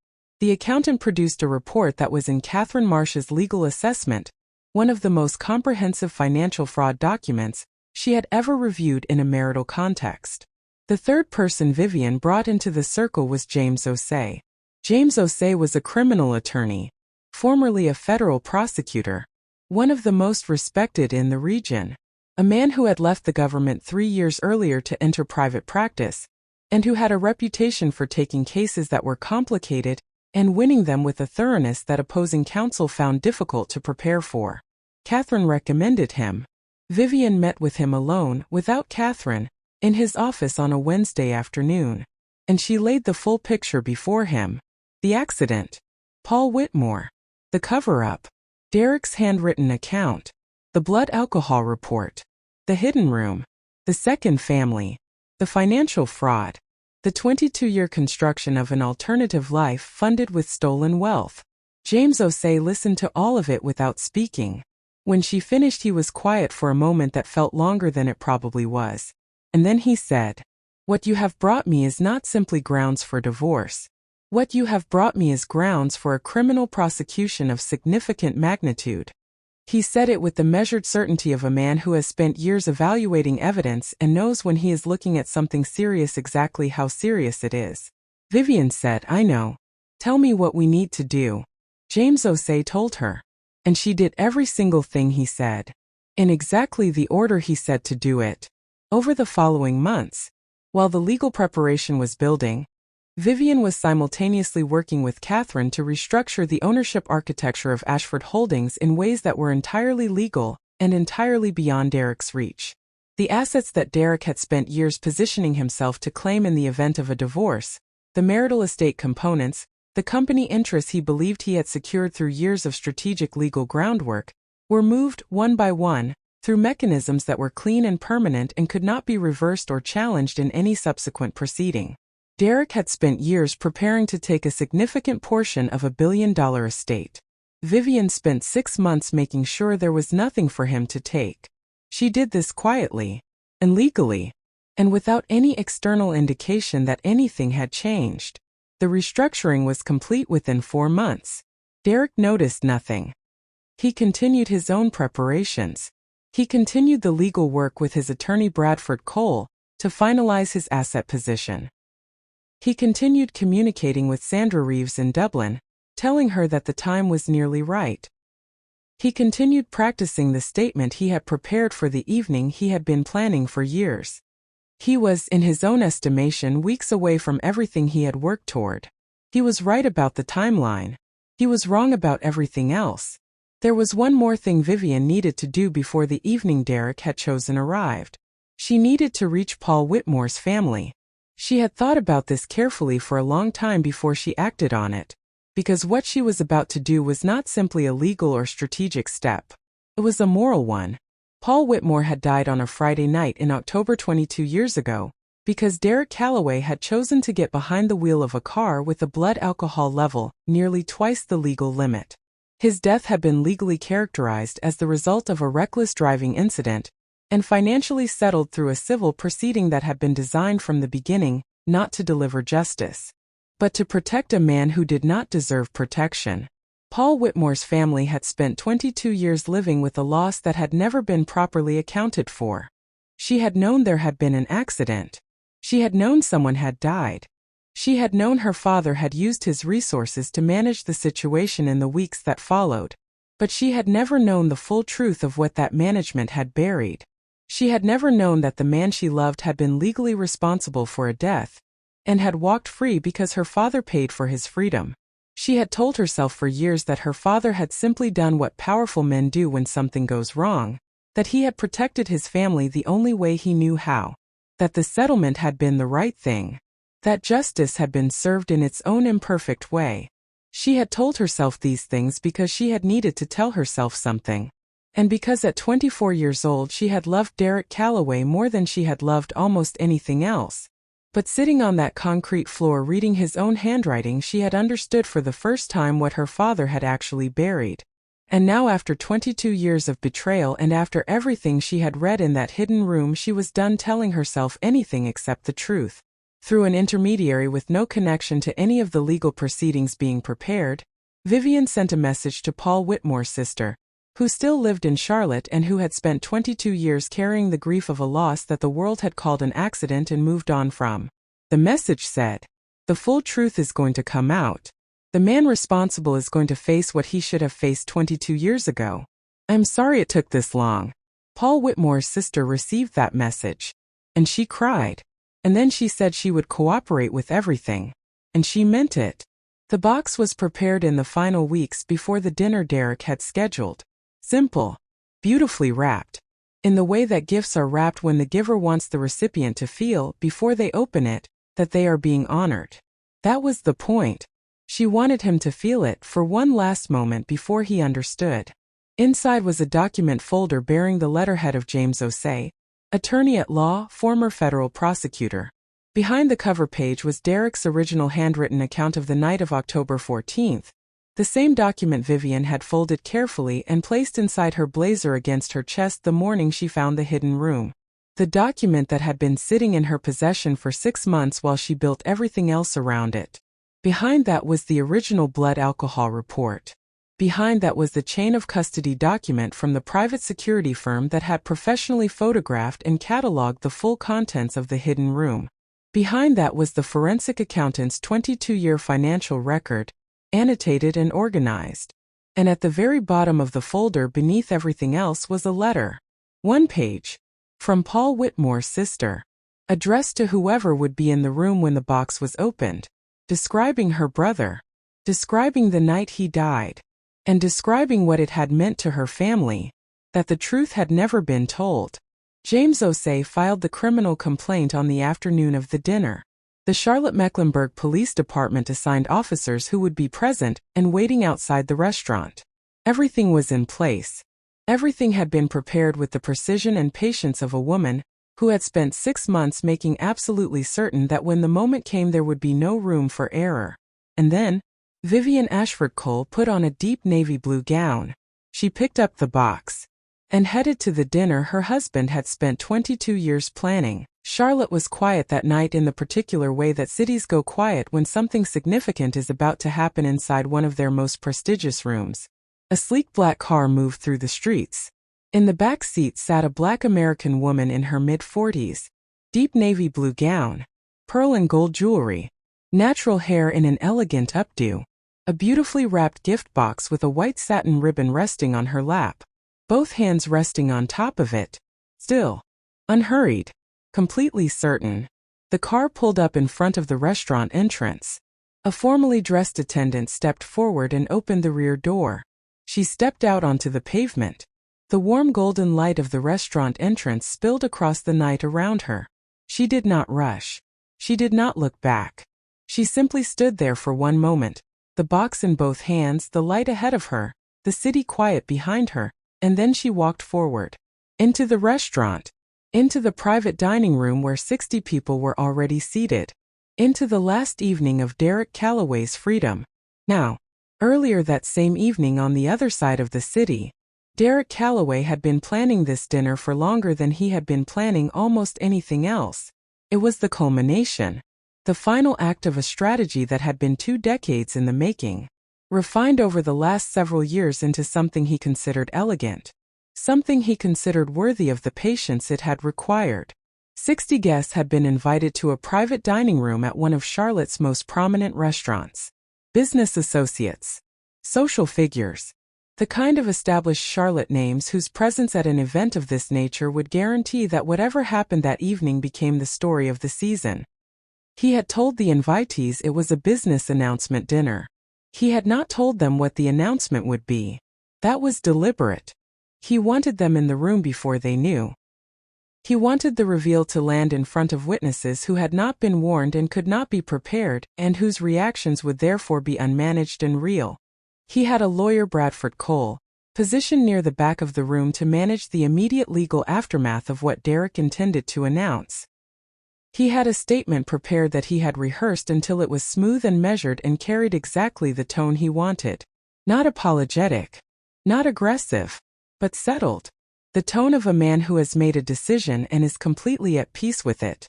Speaker 2: The accountant produced a report that was in Catherine Marsh's legal assessment, one of the most comprehensive financial fraud documents she had ever reviewed in a marital context. The third person Vivienne brought into the circle was James O'Say. James O'Say was a criminal attorney, formerly a federal prosecutor, one of the most respected in the region, a man who had left the government 3 years earlier to enter private practice, and who had a reputation for taking cases that were complicated and winning them with a thoroughness that opposing counsel found difficult to prepare for. Catherine recommended him. Vivienne met with him alone, without Catherine, in his office on a Wednesday afternoon, and she laid the full picture before him. The accident. Paul Whitmore. The cover-up. Derek's handwritten account. The blood alcohol report. The hidden room. The second family. The financial fraud. The 22-year construction of an alternative life funded with stolen wealth. James O'Say listened to all of it without speaking. When she finished, he was quiet for a moment that felt longer than it probably was. And then he said, "What you have brought me is not simply grounds for divorce. What you have brought me is grounds for a criminal prosecution of significant magnitude." He said it with the measured certainty of a man who has spent years evaluating evidence and knows when he is looking at something serious exactly how serious it is. Vivienne said, "I know. Tell me what we need to do." James O'Say told her. And she did every single thing he said, in exactly the order he said to do it. Over the following months, while the legal preparation was building, Vivienne was simultaneously working with Catherine to restructure the ownership architecture of Ashford Holdings in ways that were entirely legal and entirely beyond Derek's reach. The assets that Derek had spent years positioning himself to claim in the event of a divorce, the marital estate components, the company interests he believed he had secured through years of strategic legal groundwork, were moved one by one through mechanisms that were clean and permanent and could not be reversed or challenged in any subsequent proceeding. Derek had spent years preparing to take a significant portion of $1 billion estate. Vivienne spent 6 months making sure there was nothing for him to take. She did this quietly and legally, and without any external indication that anything had changed. The restructuring was complete within 4 months. Derek noticed nothing. He continued his own preparations. He continued the legal work with his attorney Bradford Cole to finalize his asset position. He continued communicating with Sandra Reeves in Dublin, telling her that the time was nearly right. He continued practicing the statement he had prepared for the evening he had been planning for years. He was, in his own estimation, weeks away from everything he had worked toward. He was right about the timeline. He was wrong about everything else. There was one more thing Vivienne needed to do before the evening Derek had chosen arrived. She needed to reach Paul Whitmore's family. She had thought about this carefully for a long time before she acted on it. Because what she was about to do was not simply a legal or strategic step. It was a moral one. Paul Whitmore had died on a Friday night in October 22 years ago, because Derek Calloway had chosen to get behind the wheel of a car with a blood alcohol level nearly twice the legal limit. His death had been legally characterized as the result of a reckless driving incident, and financially settled through a civil proceeding that had been designed from the beginning not to deliver justice, but to protect a man who did not deserve protection. Paul Whitmore's family had spent 22 years living with a loss that had never been properly accounted for. She had known there had been an accident. She had known someone had died. She had known her father had used his resources to manage the situation in the weeks that followed, but she had never known the full truth of what that management had buried. She had never known that the man she loved had been legally responsible for a death, and had walked free because her father paid for his freedom. She had told herself for years that her father had simply done what powerful men do when something goes wrong, that he had protected his family the only way he knew how, that the settlement had been the right thing, that justice had been served in its own imperfect way. She had told herself these things because she had needed to tell herself something, and because at 24 years old she had loved Derek Calloway more than she had loved almost anything else. But sitting on that concrete floor reading his own handwriting, she had understood for the first time what her father had actually buried. And now, after 22 years of betrayal and after everything she had read in that hidden room, she was done telling herself anything except the truth. Through an intermediary with no connection to any of the legal proceedings being prepared, Vivienne sent a message to Paul Whitmore's sister, who still lived in Charlotte and who had spent 22 years carrying the grief of a loss that the world had called an accident and moved on from. The message said, "The full truth is going to come out. The man responsible is going to face what he should have faced 22 years ago. I'm sorry it took this long." Paul Whitmore's sister received that message, and she cried. And then she said she would cooperate with everything. And she meant it. The box was prepared in the final weeks before the dinner Derek had scheduled. Simple, beautifully wrapped, in the way that gifts are wrapped when the giver wants the recipient to feel, before they open it, that they are being honored. That was the point. She wanted him to feel it for one last moment before he understood. Inside was a document folder bearing the letterhead of James Osei, attorney at law, former federal prosecutor. Behind the cover page was Derek's original handwritten account of the night of October 14th, the same document Vivienne had folded carefully and placed inside her blazer against her chest the morning she found the hidden room. The document that had been sitting in her possession for 6 months while she built everything else around it. Behind that was the original blood alcohol report. Behind that was the chain of custody document from the private security firm that had professionally photographed and cataloged the full contents of the hidden room. Behind that was the forensic accountant's 22-year financial record, annotated and organized. And at the very bottom of the folder beneath everything else was a letter. 1 page. From Paul Whitmore's sister. Addressed to whoever would be in the room when the box was opened. Describing her brother. Describing the night he died. And describing what it had meant to her family. That the truth had never been told. James Osei filed the criminal complaint on the afternoon of the dinner. The Charlotte-Mecklenburg Police Department assigned officers who would be present and waiting outside the restaurant. Everything was in place. Everything had been prepared with the precision and patience of a woman who had spent 6 months making absolutely certain that when the moment came there would be no room for error. And then, Vivienne Ashford-Cole put on a deep navy blue gown. She picked up the box and headed to the dinner her husband had spent 22 years planning. Charlotte was quiet that night in the particular way that cities go quiet when something significant is about to happen inside one of their most prestigious rooms. A sleek black car moved through the streets. In the back seat sat a black American woman in her mid-40s. Deep navy blue gown, pearl and gold jewelry, natural hair in an elegant updo, a beautifully wrapped gift box with a white satin ribbon resting on her lap, both hands resting on top of it. Still, unhurried, completely certain. The car pulled up in front of the restaurant entrance. A formally dressed attendant stepped forward and opened the rear door. She stepped out onto the pavement. The warm golden light of the restaurant entrance spilled across the night around her. She did not rush. She did not look back. She simply stood there for one moment, the box in both hands, the light ahead of her, the city quiet behind her, and then she walked forward. Into the restaurant. Into the private dining room where 60 people were already seated. Into the last evening of Derek Calloway's freedom. Now, earlier that same evening on the other side of the city, Derek Calloway had been planning this dinner for longer than he had been planning almost anything else. It was the culmination, the final act of a strategy that had been 2 decades in the making, refined over the last several years into something he considered elegant, something he considered worthy of the patience it had required. 60 guests had been invited to a private dining room at one of Charlotte's most prominent restaurants. Business associates, social figures, the kind of established Charlotte names whose presence at an event of this nature would guarantee that whatever happened that evening became the story of the season. He had told the invitees it was a business announcement dinner. He had not told them what the announcement would be. That was deliberate. He wanted them in the room before they knew. He wanted the reveal to land in front of witnesses who had not been warned and could not be prepared, and whose reactions would therefore be unmanaged and real. He had a lawyer, Bradford Cole, positioned near the back of the room to manage the immediate legal aftermath of what Derek intended to announce. He had a statement prepared that he had rehearsed until it was smooth and measured and carried exactly the tone he wanted. Not apologetic, not aggressive, but settled. The tone of a man who has made a decision and is completely at peace with it.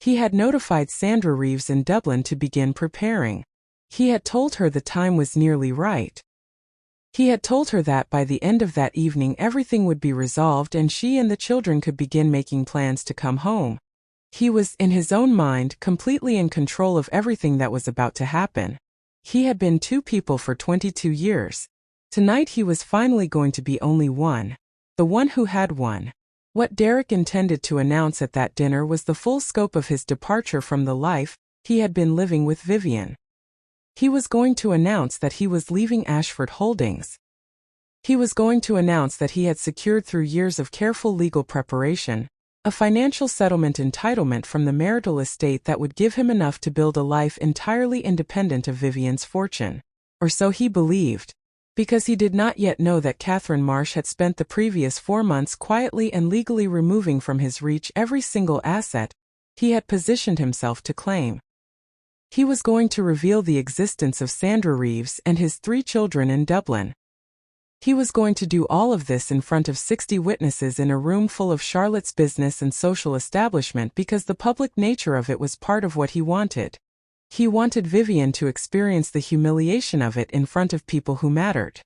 Speaker 2: He had notified Sandra Reeves in Dublin to begin preparing. He had told her the time was nearly right. He had told her that by the end of that evening everything would be resolved and she and the children could begin making plans to come home. He was, in his own mind, completely in control of everything that was about to happen. He had been 2 people for 22 years. Tonight he was finally going to be only one. The one who had won. What Derek intended to announce at that dinner was the full scope of his departure from the life he had been living with Vivienne. He was going to announce that he was leaving Ashford Holdings. He was going to announce that he had secured through years of careful legal preparation a financial settlement entitlement from the marital estate that would give him enough to build a life entirely independent of Vivienne's fortune. Or so he believed. Because he did not yet know that Catherine Marsh had spent the previous 4 months quietly and legally removing from his reach every single asset he had positioned himself to claim. He was going to reveal the existence of Sandra Reeves and his 3 children in Dublin. He was going to do all of this in front of 60 witnesses in a room full of Charlotte's business and social establishment because the public nature of it was part of what he wanted. He wanted Vivienne to experience the humiliation of it in front of people who mattered.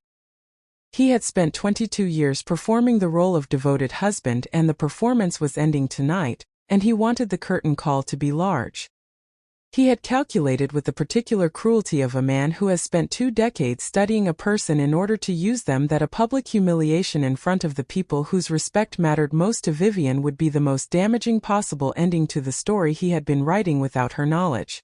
Speaker 2: He had spent 22 years performing the role of devoted husband and the performance was ending tonight, and he wanted the curtain call to be large. He had calculated with the particular cruelty of a man who has spent 2 decades studying a person in order to use them that a public humiliation in front of the people whose respect mattered most to Vivienne would be the most damaging possible ending to the story he had been writing without her knowledge.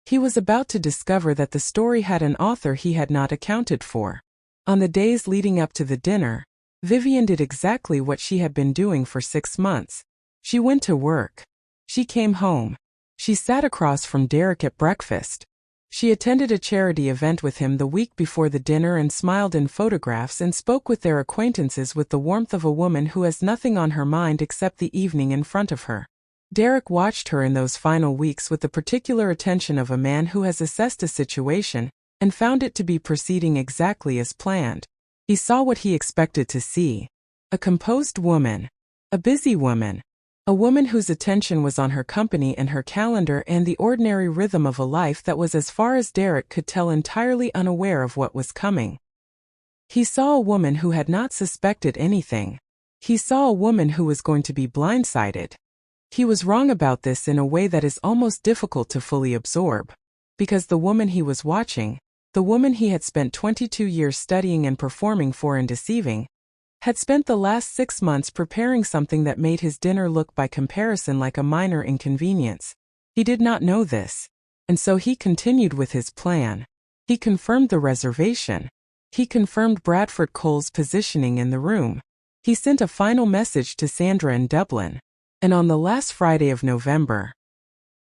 Speaker 2: He was about to discover that the story had an author he had not accounted for. On the days leading up to the dinner, Vivienne did exactly what she had been doing for 6 months. She went to work. She came home. She sat across from Derek at breakfast. She attended a charity event with him the week before the dinner and smiled in photographs and spoke with their acquaintances with the warmth of a woman who has nothing on her mind except the evening in front of her. Derek watched her in those final weeks with the particular attention of a man who has assessed a situation and found it to be proceeding exactly as planned. He saw what he expected to see. A composed woman. A busy woman. A woman whose attention was on her company and her calendar and the ordinary rhythm of a life that was, as far as Derek could tell, entirely unaware of what was coming. He saw a woman who had not suspected anything. He saw a woman who was going to be blindsided. He was wrong about this in a way that is almost difficult to fully absorb. Because the woman he was watching, the woman he had spent 22 years studying and performing for and deceiving, had spent the last 6 months preparing something that made his dinner look by comparison like a minor inconvenience. He did not know this, and so he continued with his plan. He confirmed the reservation. He confirmed Bradford Cole's positioning in the room. He sent a final message to Sandra in Dublin. And on the last Friday of November,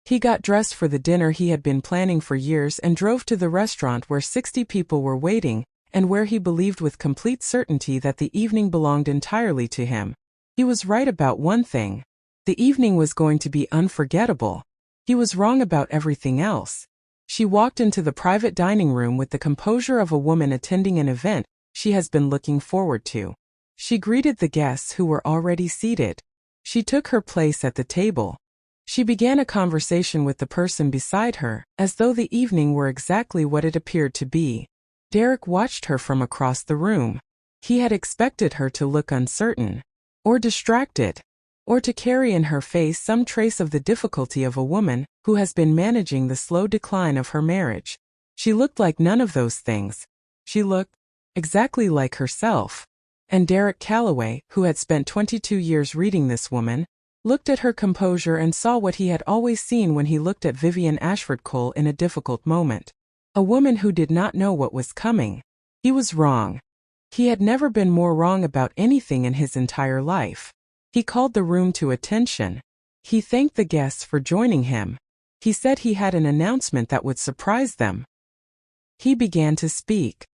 Speaker 2: He got dressed for the dinner he had been planning for years and drove to the restaurant where 60 people were waiting, and where he believed with complete certainty that the evening belonged entirely to him. He was right about one thing. The evening was going to be unforgettable. He was wrong about everything else. She walked into the private dining room with the composure of a woman attending an event she has been looking forward to. She greeted the guests who were already seated. She took her place at the table. She began a conversation with the person beside her, as though the evening were exactly what it appeared to be. Derek watched her from across the room. He had expected her to look uncertain, or distracted, or to carry in her face some trace of the difficulty of a woman who has been managing the slow decline of her marriage. She looked like none of those things. She looked exactly like herself. And Derek Calloway, who had spent 22 years reading this woman, looked at her composure and saw what he had always seen when he looked at Vivienne Ashford-Cole in a difficult moment. A woman who did not know what was coming. He was wrong. He had never been more wrong about anything in his entire life. He called the room to attention. He thanked the guests for joining him. He said he had an announcement that would surprise them. He began to speak.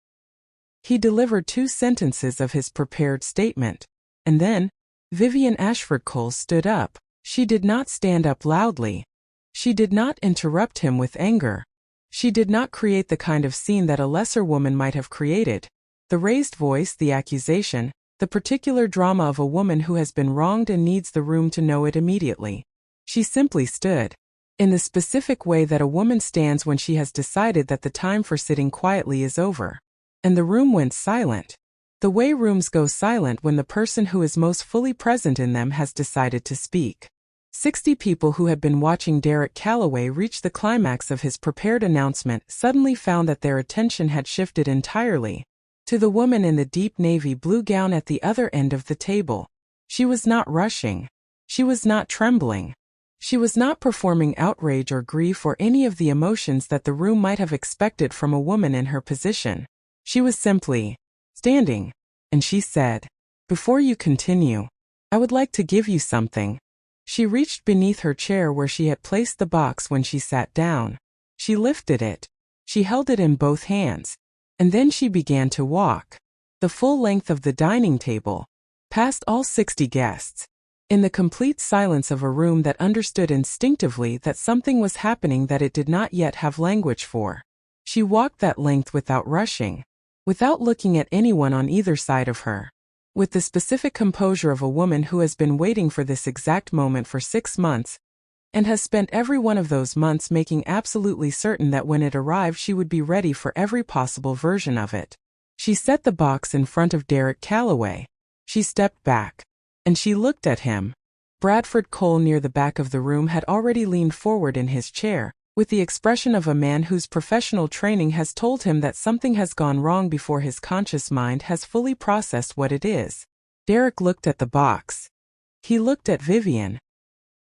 Speaker 2: He delivered 2 sentences of his prepared statement. And then, Vivienne Ashford-Cole stood up. She did not stand up loudly. She did not interrupt him with anger. She did not create the kind of scene that a lesser woman might have created. The raised voice, the accusation, the particular drama of a woman who has been wronged and needs the room to know it immediately. She simply stood. In the specific way that a woman stands when she has decided that the time for sitting quietly is over. And the room went silent. The way rooms go silent when the person who is most fully present in them has decided to speak. 60 people who had been watching Derek Calloway reach the climax of his prepared announcement suddenly found that their attention had shifted entirely to the woman in the deep navy blue gown at the other end of the table. She was not rushing. She was not trembling. She was not performing outrage or grief or any of the emotions that the room might have expected from a woman in her position. She was simply standing, and she said, "Before you continue, I would like to give you something." She reached beneath her chair where she had placed the box when she sat down. She lifted it. She held it in both hands. And then she began to walk the full length of the dining table, past all 60 guests, in the complete silence of a room that understood instinctively that something was happening that it did not yet have language for. She walked that length without rushing, without looking at anyone on either side of her, with the specific composure of a woman who has been waiting for this exact moment for 6 months, and has spent every one of those months making absolutely certain that when it arrived she would be ready for every possible version of it. She set the box in front of Derek Calloway. She stepped back, and she looked at him. Bradford Cole near the back of the room had already leaned forward in his chair, with the expression of a man whose professional training has told him that something has gone wrong before his conscious mind has fully processed what it is. Derek looked at the box. He looked at Vivienne.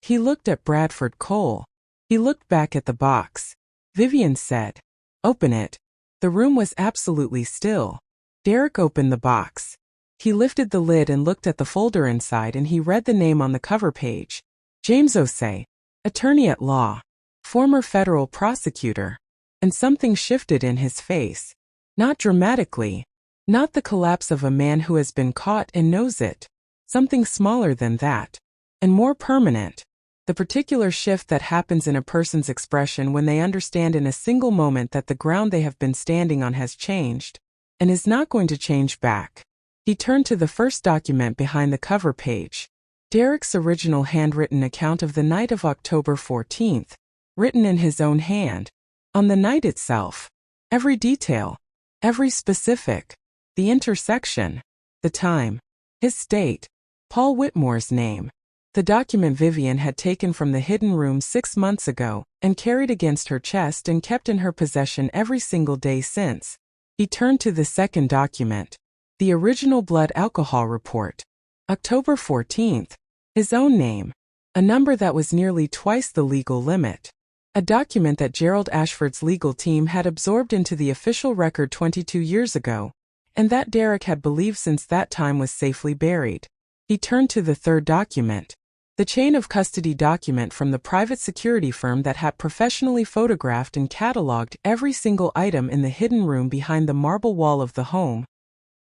Speaker 2: He looked at Bradford Cole. He looked back at the box. Vivienne said, "Open it." The room was absolutely still. Derek opened the box. He lifted the lid and looked at the folder inside, and he read the name on the cover page. James Osei, attorney at law, former federal prosecutor. And something shifted in his face. Not dramatically. Not the collapse of a man who has been caught and knows it. Something smaller than that. And more permanent. The particular shift that happens in a person's expression when they understand in a single moment that the ground they have been standing on has changed, and is not going to change back. He turned to the first document behind the cover page. Derek's original handwritten account of the night of October 14th, written in his own hand. On the night itself. Every detail. Every specific. The intersection. The time. His state. Paul Whitmore's name. The document Vivienne had taken from the hidden room 6 months ago, and carried against her chest and kept in her possession every single day since. He turned to the second document. The original blood alcohol report. October 14th. His own name. A number that was nearly twice the legal limit. A document that Gerald Ashford's legal team had absorbed into the official record 22 years ago, and that Derek had believed since that time was safely buried. He turned to the third document. The chain of custody document from the private security firm that had professionally photographed and cataloged every single item in the hidden room behind the marble wall of the home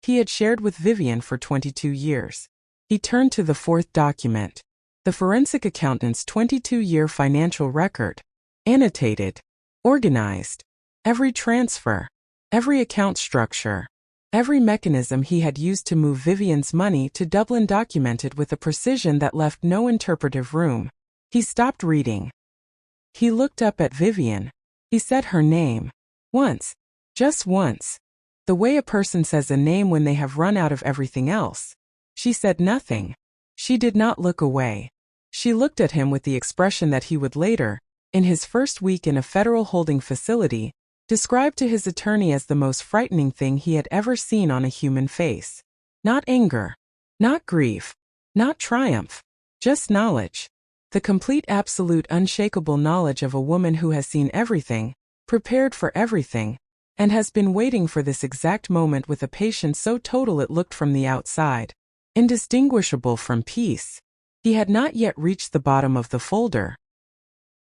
Speaker 2: he had shared with Vivienne for 22 years. He turned to the fourth document, the forensic accountant's 22-year financial record, annotated, organized, every transfer, every account structure, every mechanism he had used to move Vivienne's money to Dublin documented with a precision that left no interpretive room. He stopped reading. He looked up at Vivienne. He said her name. Once. Just once. The way a person says a name when they have run out of everything else. She said nothing. She did not look away. She looked at him with the expression that he would later, in his first week in a federal holding facility, describe to his attorney as the most frightening thing he had ever seen on a human face. Not anger. Not grief. Not triumph. Just knowledge. The complete, absolute, unshakable knowledge of a woman who has seen everything, prepared for everything, and has been waiting for this exact moment with a patience so total it looked from the outside indistinguishable from peace. He had not yet reached the bottom of the folder.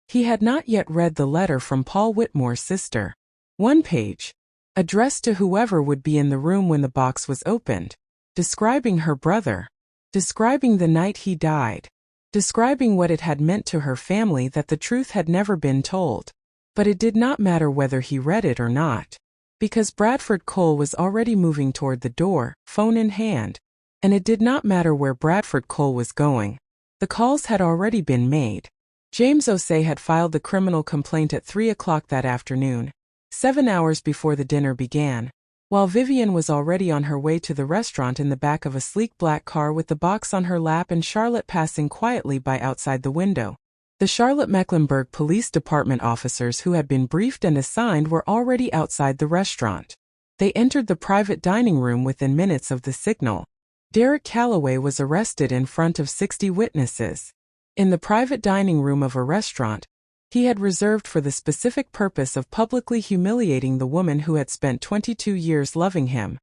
Speaker 2: He had not yet read the letter from Paul Whitmore's sister. One page, addressed to whoever would be in the room when the box was opened, describing her brother, describing the night he died, describing what it had meant to her family that the truth had never been told. But it did not matter whether he read it or not, because Bradford Cole was already moving toward the door, phone in hand, and it did not matter where Bradford Cole was going. The calls had already been made. James O'Shea had filed the criminal complaint at 3 o'clock that afternoon, 7 hours before the dinner began, while Vivienne was already on her way to the restaurant in the back of a sleek black car with the box on her lap and Charlotte passing quietly by outside the window. The Charlotte-Mecklenburg Police Department officers who had been briefed and assigned were already outside the restaurant. They entered the private dining room within minutes of the signal. Derek Calloway was arrested in front of 60 witnesses. In the private dining room of a restaurant, he had reserved for the specific purpose of publicly humiliating the woman who had spent 22 years loving him.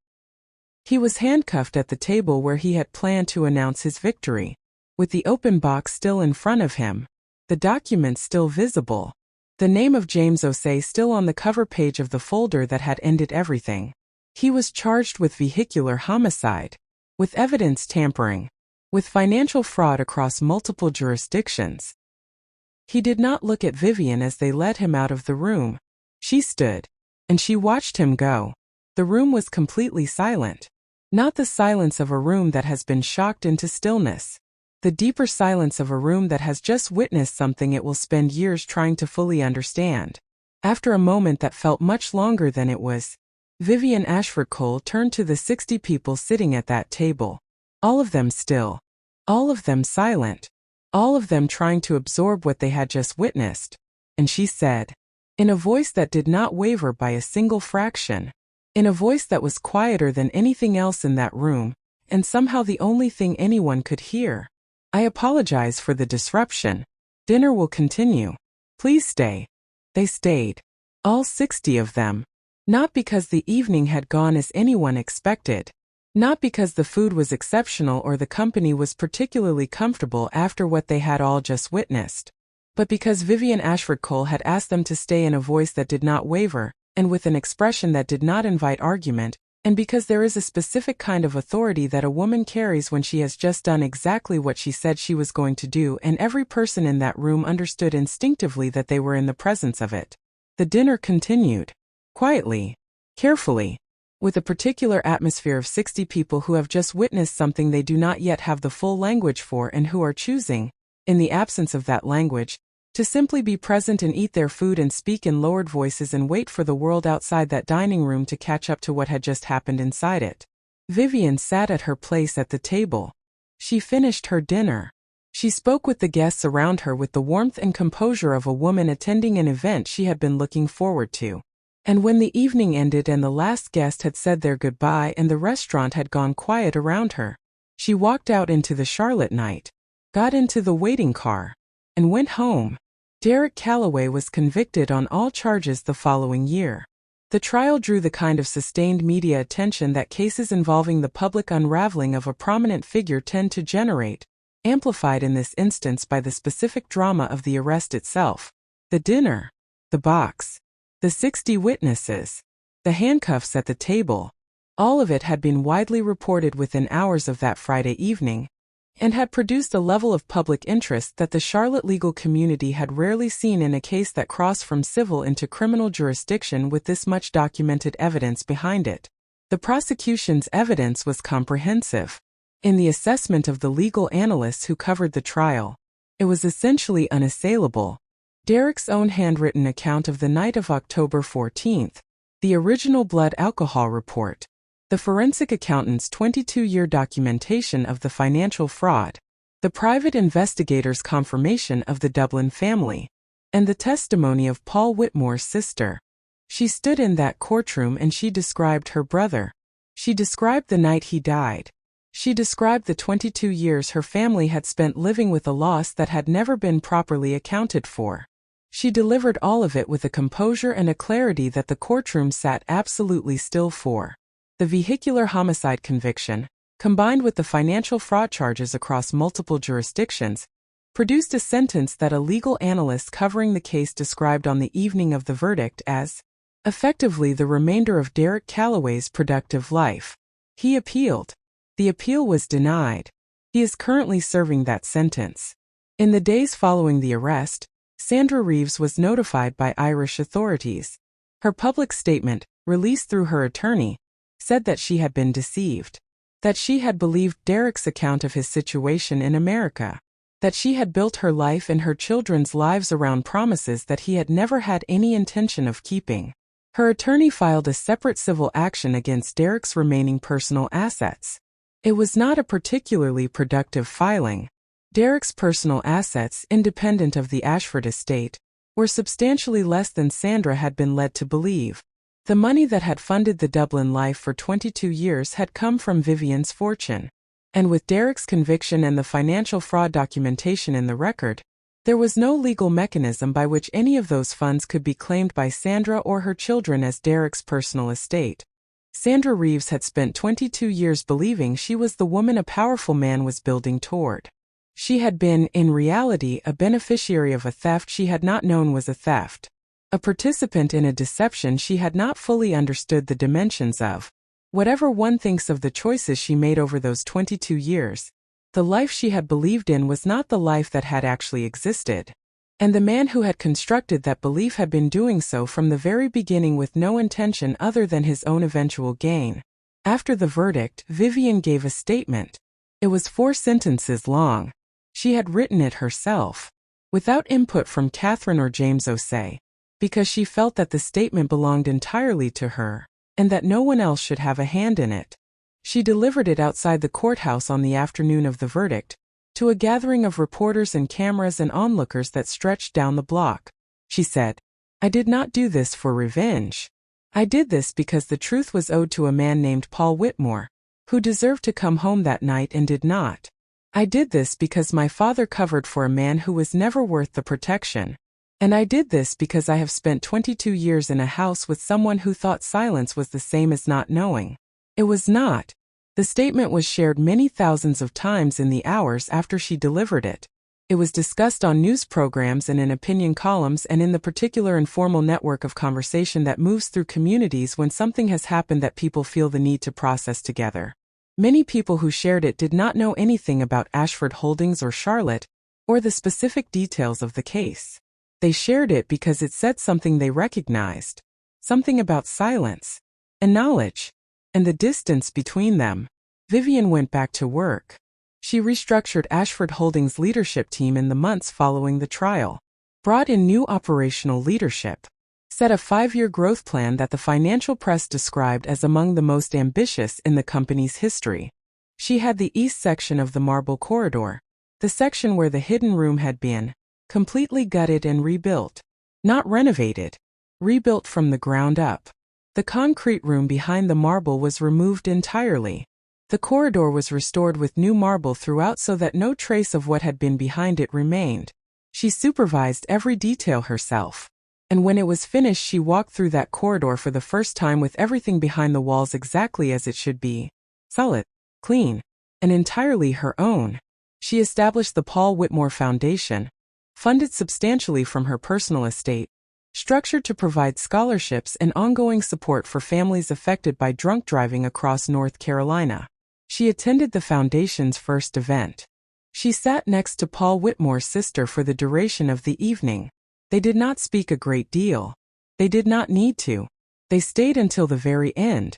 Speaker 2: He was handcuffed at the table where he had planned to announce his victory, with the open box still in front of him, the documents still visible, the name of James O'Shea still on the cover page of the folder that had ended everything. He was charged with vehicular homicide, with evidence tampering, with financial fraud across multiple jurisdictions. He did not look at Vivienne as they led him out of the room. She stood, and she watched him go. The room was completely silent. Not the silence of a room that has been shocked into stillness. The deeper silence of a room that has just witnessed something it will spend years trying to fully understand. After a moment that felt much longer than it was, Vivienne Ashford-Cole turned to the 60 people sitting at that table. All of them still. All of them silent. All of them trying to absorb what they had just witnessed. And she said, in a voice that did not waver by a single fraction, in a voice that was quieter than anything else in that room, and somehow the only thing anyone could hear, I apologize for the disruption. Dinner will continue. Please stay. They stayed. All 60 of them. Not because the evening had gone as anyone expected. Not because the food was exceptional or the company was particularly comfortable after what they had all just witnessed. But because Vivienne Ashford-Cole had asked them to stay in a voice that did not waver, and with an expression that did not invite argument, and because there is a specific kind of authority that a woman carries when she has just done exactly what she said she was going to do, and every person in that room understood instinctively that they were in the presence of it. The dinner continued. Quietly. Carefully. With a particular atmosphere of 60 people who have just witnessed something they do not yet have the full language for and who are choosing, in the absence of that language, to simply be present and eat their food and speak in lowered voices and wait for the world outside that dining room to catch up to what had just happened inside it. Vivienne sat at her place at the table. She finished her dinner. She spoke with the guests around her with the warmth and composure of a woman attending an event she had been looking forward to. And when the evening ended and the last guest had said their goodbye and the restaurant had gone quiet around her, she walked out into the Charlotte night, got into the waiting car, and went home. Derek Calloway was convicted on all charges the following year. The trial drew the kind of sustained media attention that cases involving the public unraveling of a prominent figure tend to generate, amplified in this instance by the specific drama of the arrest itself. The dinner, the box, the 60 witnesses, the handcuffs at the table, all of it had been widely reported within hours of that Friday evening, and had produced a level of public interest that the Charlotte legal community had rarely seen in a case that crossed from civil into criminal jurisdiction with this much documented evidence behind it. The prosecution's evidence was comprehensive. In the assessment of the legal analysts who covered the trial, it was essentially unassailable. Derek's own handwritten account of the night of October 14th, the original blood alcohol report, the forensic accountant's 22-year documentation of the financial fraud, the private investigator's confirmation of the Dublin family, and the testimony of Paul Whitmore's sister. She stood in that courtroom and she described her brother. She described the night he died. She described the 22 years her family had spent living with a loss that had never been properly accounted for. She delivered all of it with a composure and a clarity that the courtroom sat absolutely still for. The vehicular homicide conviction, combined with the financial fraud charges across multiple jurisdictions, produced a sentence that a legal analyst covering the case described on the evening of the verdict as, effectively, the remainder of Derek Calloway's productive life. He appealed. The appeal was denied. He is currently serving that sentence. In the days following the arrest, Sandra Reeves was notified by Irish authorities. Her public statement, released through her attorney, said that she had been deceived, that she had believed Derek's account of his situation in America, that she had built her life and her children's lives around promises that he had never had any intention of keeping. Her attorney filed a separate civil action against Derek's remaining personal assets. It was not a particularly productive filing. Derek's personal assets, independent of the Ashford estate, were substantially less than Sandra had been led to believe. The money that had funded the Dublin life for 22 years had come from Vivienne's fortune. And with Derek's conviction and the financial fraud documentation in the record, there was no legal mechanism by which any of those funds could be claimed by Sandra or her children as Derek's personal estate. Sandra Reeves had spent 22 years believing she was the woman a powerful man was building toward. She had been, in reality, a beneficiary of a theft she had not known was a theft. A participant in a deception she had not fully understood the dimensions of. Whatever one thinks of the choices she made over those 22 years, the life she had believed in was not the life that had actually existed. And the man who had constructed that belief had been doing so from the very beginning with no intention other than his own eventual gain. After the verdict, Vivienne gave a statement. It was 4 sentences long. She had written it herself, without input from Catherine or James O'Say, because she felt that the statement belonged entirely to her, and that no one else should have a hand in it. She delivered it outside the courthouse on the afternoon of the verdict, to a gathering of reporters and cameras and onlookers that stretched down the block. She said, "I did not do this for revenge. I did this because the truth was owed to a man named Paul Whitmore, who deserved to come home that night and did not. I did this because my father covered for a man who was never worth the protection. And I did this because I have spent 22 years in a house with someone who thought silence was the same as not knowing. It was not." The statement was shared many thousands of times in the hours after she delivered it. It was discussed on news programs and in opinion columns and in the particular informal network of conversation that moves through communities when something has happened that people feel the need to process together. Many people who shared it did not know anything about Ashford Holdings or Charlotte, or the specific details of the case. They shared it because it said something they recognized, something about silence, and knowledge, and the distance between them. Vivienne went back to work. She restructured Ashford Holdings' leadership team in the months following the trial, brought in new operational leadership, set a 5-year growth plan that the financial press described as among the most ambitious in the company's history. She had the east section of the Marble Corridor, the section where the hidden room had been, completely gutted and rebuilt. Not renovated, rebuilt from the ground up. The concrete room behind the marble was removed entirely. The corridor was restored with new marble throughout so that no trace of what had been behind it remained. She supervised every detail herself. And when it was finished, she walked through that corridor for the first time with everything behind the walls exactly as it should be. Solid, clean, and entirely her own. She established the Paul Whitmore Foundation, funded substantially from her personal estate, structured to provide scholarships and ongoing support for families affected by drunk driving across North Carolina. She attended the foundation's first event. She sat next to Paul Whitmore's sister for the duration of the evening. They did not speak a great deal. They did not need to. They stayed until the very end.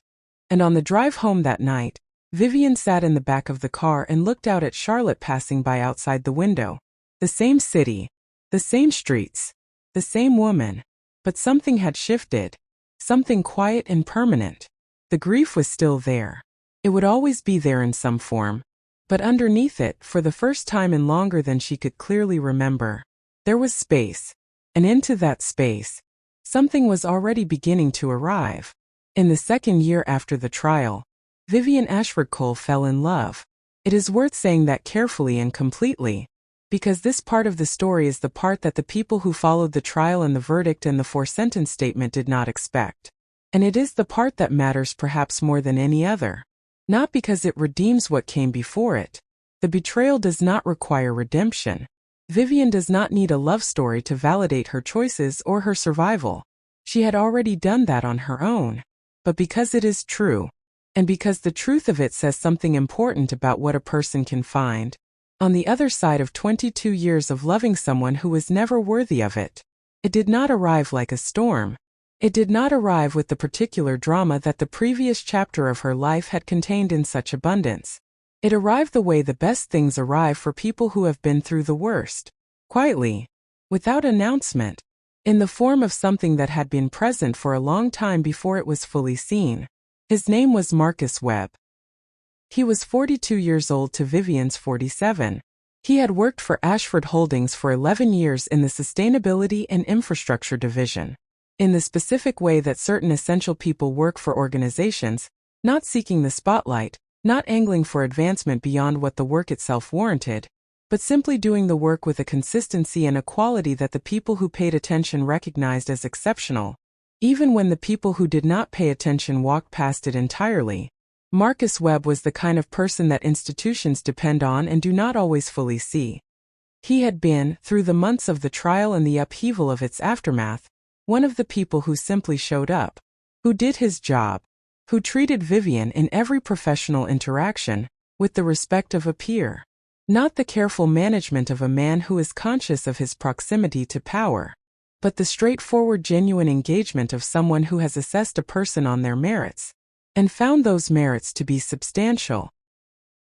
Speaker 2: And on the drive home that night, Vivienne sat in the back of the car and looked out at Charlotte passing by outside the window. The same city, the same streets, the same woman. But something had shifted. Something quiet and permanent. The grief was still there. It would always be there in some form. But underneath it, for the first time in longer than she could clearly remember, there was space. And into that space, something was already beginning to arrive. In the second year after the trial, Vivienne Ashford-Cole fell in love. It is worth saying that carefully and completely, because this part of the story is the part that the people who followed the trial and the verdict and the four-sentence statement did not expect. And it is the part that matters perhaps more than any other. Not because it redeems what came before it. The betrayal does not require redemption. Vivienne does not need a love story to validate her choices or her survival. She had already done that on her own. But because it is true, and because the truth of it says something important about what a person can find on the other side of 22 years of loving someone who was never worthy of it, it did not arrive like a storm. It did not arrive with the particular drama that the previous chapter of her life had contained in such abundance. It arrived the way the best things arrive for people who have been through the worst. Quietly, without announcement, in the form of something that had been present for a long time before it was fully seen. His name was Marcus Webb. He was 42 years old to Vivienne's 47. He had worked for Ashford Holdings for 11 years in the Sustainability and Infrastructure Division. In the specific way that certain essential people work for organizations, not seeking the spotlight, not angling for advancement beyond what the work itself warranted, but simply doing the work with a consistency and a quality that the people who paid attention recognized as exceptional, even when the people who did not pay attention walked past it entirely. Marcus Webb was the kind of person that institutions depend on and do not always fully see. He had been, through the months of the trial and the upheaval of its aftermath, one of the people who simply showed up, who did his job, who treated Vivienne in every professional interaction with the respect of a peer, not the careful management of a man who is conscious of his proximity to power, but the straightforward genuine engagement of someone who has assessed a person on their merits, and found those merits to be substantial.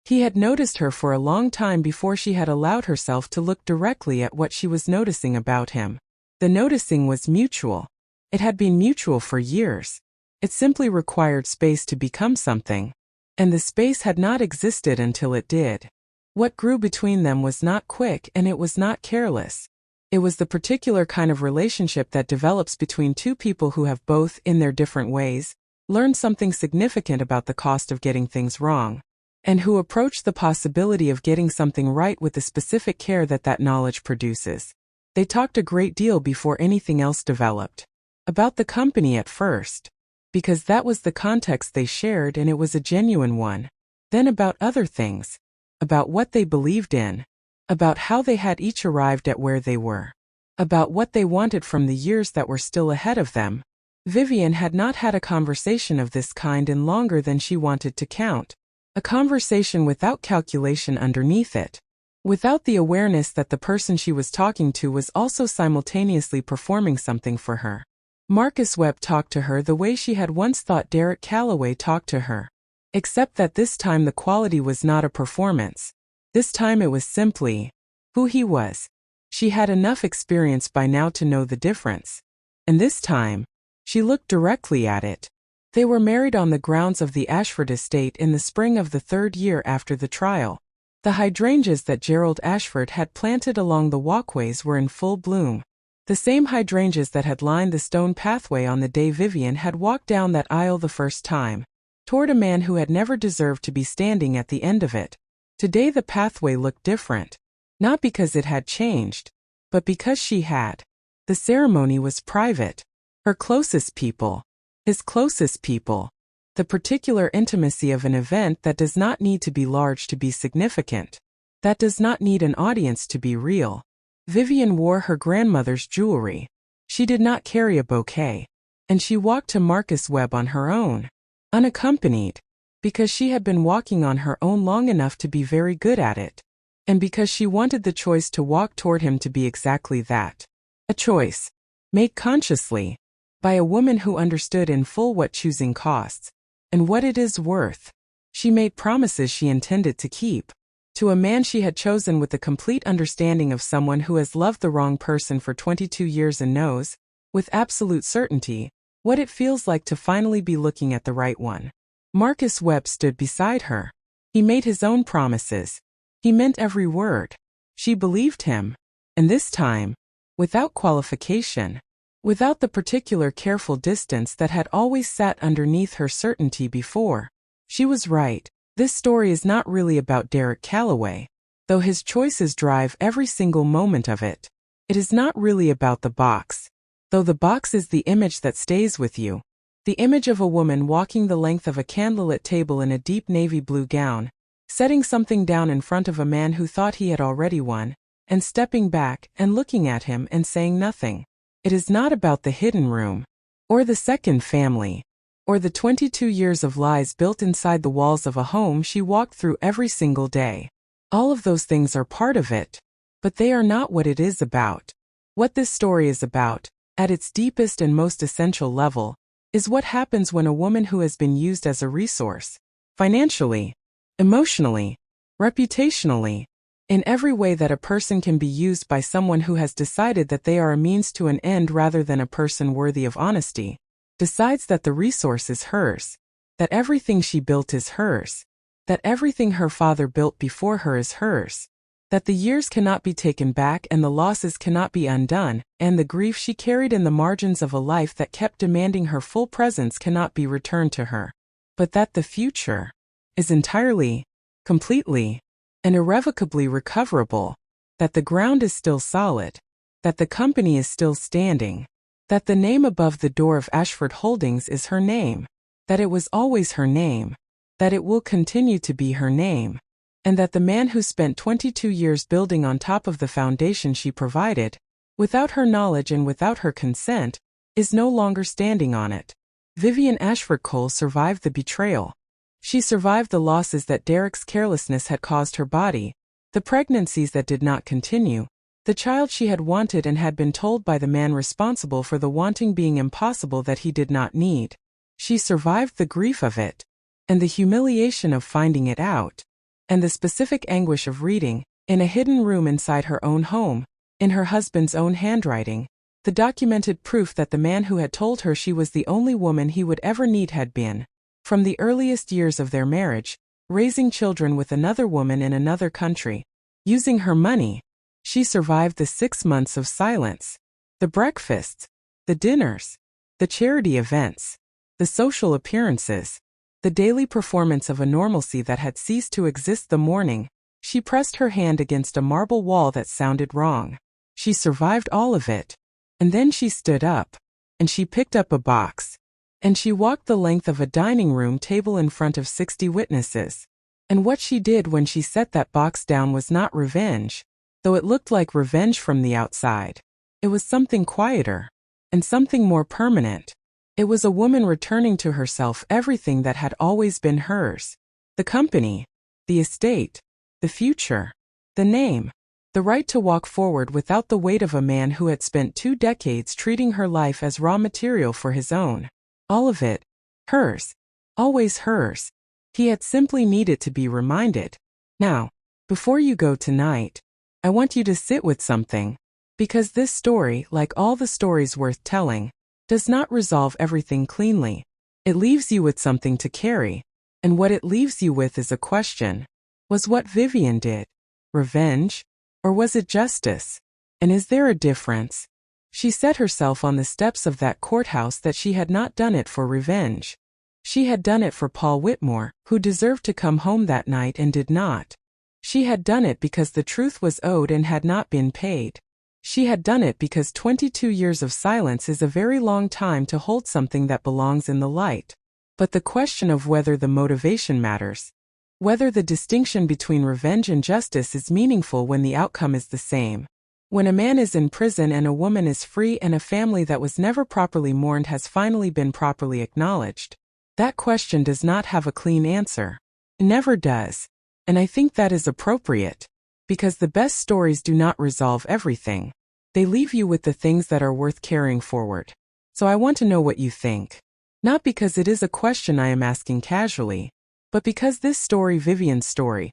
Speaker 2: He had noticed her for a long time before she had allowed herself to look directly at what she was noticing about him. The noticing was mutual. It had been mutual for years. It simply required space to become something. And the space had not existed until it did. What grew between them was not quick and it was not careless. It was the particular kind of relationship that develops between two people who have both, in their different ways, learned something significant about the cost of getting things wrong, and who approach the possibility of getting something right with the specific care that that knowledge produces. They talked a great deal before anything else developed. About the company at first, because that was the context they shared and it was a genuine one. Then about other things. About what they believed in. About how they had each arrived at where they were. About what they wanted from the years that were still ahead of them. Vivienne had not had a conversation of this kind in longer than she wanted to count. A conversation without calculation underneath it. Without the awareness that the person she was talking to was also simultaneously performing something for her. Marcus Webb talked to her the way she had once thought Derek Calloway talked to her. Except that this time the quality was not a performance. This time it was simply who he was. She had enough experience by now to know the difference. And this time, she looked directly at it. They were married on the grounds of the Ashford estate in the spring of the third year after the trial. The hydrangeas that Gerald Ashford had planted along the walkways were in full bloom. The same hydrangeas that had lined the stone pathway on the day Vivienne had walked down that aisle the first time, toward a man who had never deserved to be standing at the end of it. Today the pathway looked different. Not because it had changed, but because she had. The ceremony was private. Her closest people. His closest people. The particular intimacy of an event that does not need to be large to be significant. That does not need an audience to be real. Vivienne wore her grandmother's jewelry. She did not carry a bouquet. And she walked to Marcus Webb on her own, unaccompanied, because she had been walking on her own long enough to be very good at it, and because she wanted the choice to walk toward him to be exactly that. A choice, made consciously, by a woman who understood in full what choosing costs, and what it is worth. She made promises she intended to keep, to a man she had chosen with the complete understanding of someone who has loved the wrong person for 22 years and knows, with absolute certainty, what it feels like to finally be looking at the right one. Marcus Webb stood beside her. He made his own promises. He meant every word. She believed him. And this time, without qualification, without the particular careful distance that had always sat underneath her certainty before. She was right. This story is not really about Derek Calloway, though his choices drive every single moment of it. It is not really about the box, though the box is the image that stays with you. The image of a woman walking the length of a candlelit table in a deep navy blue gown, setting something down in front of a man who thought he had already won, and stepping back and looking at him and saying nothing. It is not about the hidden room, or the second family, or the 22 years of lies built inside the walls of a home she walked through every single day. All of those things are part of it, but they are not what it is about. What this story is about, at its deepest and most essential level, is what happens when a woman who has been used as a resource, financially, emotionally, reputationally, in every way that a person can be used by someone who has decided that they are a means to an end rather than a person worthy of honesty, decides that the resource is hers, that everything she built is hers, that everything her father built before her is hers, that the years cannot be taken back and the losses cannot be undone, and the grief she carried in the margins of a life that kept demanding her full presence cannot be returned to her, but that the future is entirely, completely, and irrevocably recoverable, that the ground is still solid, that the company is still standing, that the name above the door of Ashford Holdings is her name, that it was always her name, that it will continue to be her name, and that the man who spent 22 years building on top of the foundation she provided, without her knowledge and without her consent, is no longer standing on it. Vivienne Ashford-Cole survived the betrayal. She survived the losses that Derek's carelessness had caused her body, the pregnancies that did not continue, the child she had wanted and had been told by the man responsible for the wanting being impossible that he did not need. She survived the grief of it, and the humiliation of finding it out, and the specific anguish of reading, in a hidden room inside her own home, in her husband's own handwriting, the documented proof that the man who had told her she was the only woman he would ever need had been, from the earliest years of their marriage, raising children with another woman in another country, using her money. She survived the 6 months of silence, the breakfasts, the dinners, the charity events, the social appearances, the daily performance of a normalcy that had ceased to exist the morning. She pressed her hand against a marble wall that sounded wrong. She survived all of it. And then she stood up, and she picked up a box, and she walked the length of a dining room table in front of 60 witnesses. And what she did when she set that box down was not revenge, though it looked like revenge from the outside. It was something quieter, and something more permanent. It was a woman returning to herself everything that had always been hers. The company, the estate, the future, the name, the right to walk forward without the weight of a man who had spent 2 decades treating her life as raw material for his own. All of it, hers, always hers. He had simply needed to be reminded. Now, before you go tonight, I want you to sit with something, because this story, like all the stories worth telling, does not resolve everything cleanly. It leaves you with something to carry, and what it leaves you with is a question. Was what Vivienne did revenge, or was it justice? And is there a difference? She set herself on the steps of that courthouse that she had not done it for revenge. She had done it for Paul Whitmore, who deserved to come home that night and did not. She had done it because the truth was owed and had not been paid. She had done it because 22 years of silence is a very long time to hold something that belongs in the light. But the question of whether the motivation matters, Whether the distinction between revenge and justice is meaningful when the outcome is the same. When a man is in prison and a woman is free and a family that was never properly mourned has finally been properly acknowledged. That question does not have a clean answer. It never does. And I think that is appropriate. Because the best stories do not resolve everything. They leave you with the things that are worth carrying forward. So I want to know what you think. Not because it is a question I am asking casually, but because this story, Vivienne's story,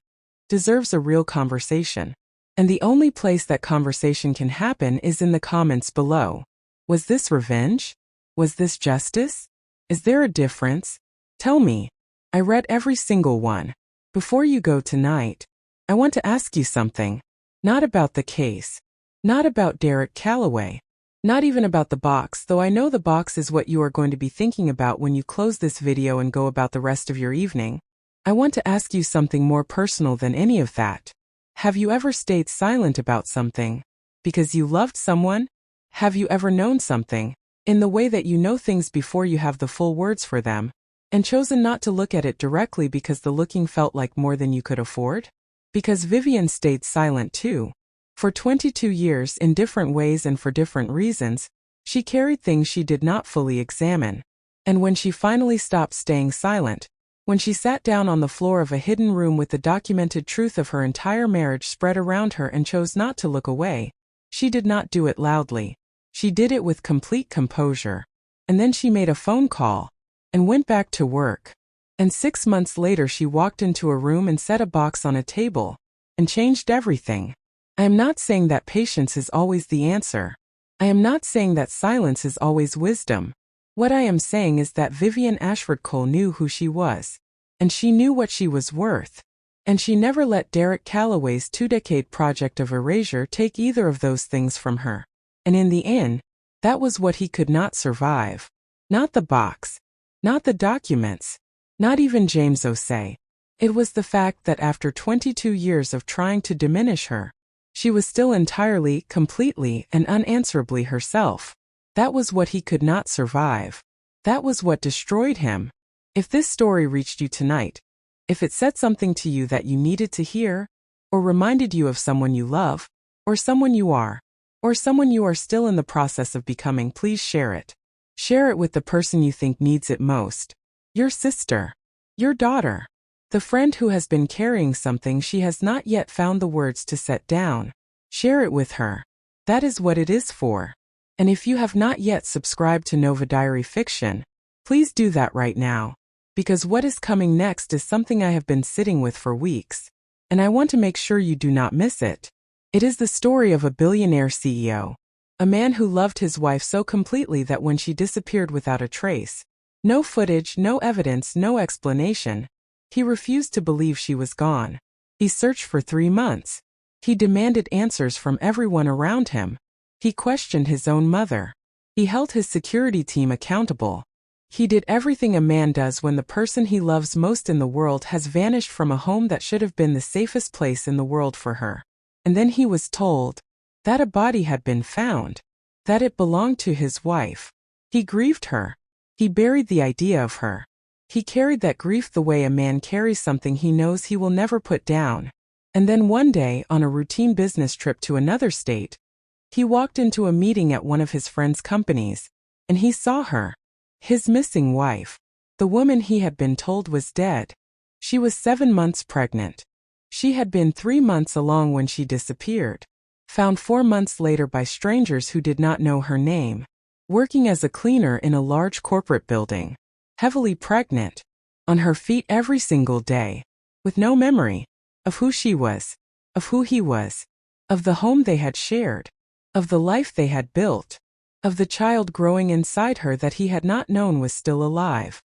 Speaker 2: deserves a real conversation. And the only place that conversation can happen is in the comments below. Was this revenge? Was this justice? Is there a difference? Tell me. I read every single one. Before you go tonight, I want to ask you something. Not about the case. Not about Derek Calloway. Not even about the box, though I know the box is what you are going to be thinking about when you close this video and go about the rest of your evening. I want to ask you something more personal than any of that. Have you ever stayed silent about something? Because you loved someone? Have you ever known something, in the way that you know things before you have the full words for them, and chosen not to look at it directly because the looking felt like more than you could afford? Because Vivienne stayed silent too. For 22 years, in different ways and for different reasons, she carried things she did not fully examine. And when she finally stopped staying silent, when she sat down on the floor of a hidden room with the documented truth of her entire marriage spread around her and chose not to look away, she did not do it loudly. She did it with complete composure. And then she made a phone call and went back to work. And 6 months later she walked into a room and set a box on a table and changed everything. I am not saying that patience is always the answer. I am not saying that silence is always wisdom. What I am saying is that Vivienne Ashford-Cole knew who she was. And she knew what she was worth. And she never let Derek Calloway's 2-decade project of erasure take either of those things from her. And in the end, that was what he could not survive. Not the box. Not the documents. Not even James O'Say. It was the fact that after 22 years of trying to diminish her, she was still entirely, completely, and unanswerably herself. That was what he could not survive. That was what destroyed him. If this story reached you tonight, if it said something to you that you needed to hear, or reminded you of someone you love, or someone you are still in the process of becoming, please share it. Share it with the person you think needs it most. Your sister. Your daughter. The friend who has been carrying something she has not yet found the words to set down. Share it with her. That is what it is for. And if you have not yet subscribed to NovaDiary Fiction, please do that right now. Because what is coming next is something I have been sitting with for weeks. And I want to make sure you do not miss it. It is the story of a billionaire CEO. A man who loved his wife so completely that when she disappeared without a trace, no footage, no evidence, no explanation, he refused to believe she was gone. He searched for 3 months. He demanded answers from everyone around him. He questioned his own mother. He held his security team accountable. He did everything a man does when the person he loves most in the world has vanished from a home that should have been the safest place in the world for her. And then he was told that a body had been found, that it belonged to his wife. He grieved her. He buried the idea of her. He carried that grief the way a man carries something he knows he will never put down. And then one day, on a routine business trip to another state, he walked into a meeting at one of his friend's companies, and he saw her. His missing wife. The woman he had been told was dead. She was 7 months pregnant. She had been 3 months along when she disappeared. Found 4 months later by strangers who did not know her name. Working as a cleaner in a large corporate building. Heavily pregnant. On her feet every single day. With no memory of who she was. Of who he was. Of the home they had shared. Of the life they had built. Of the child growing inside her that he had not known was still alive.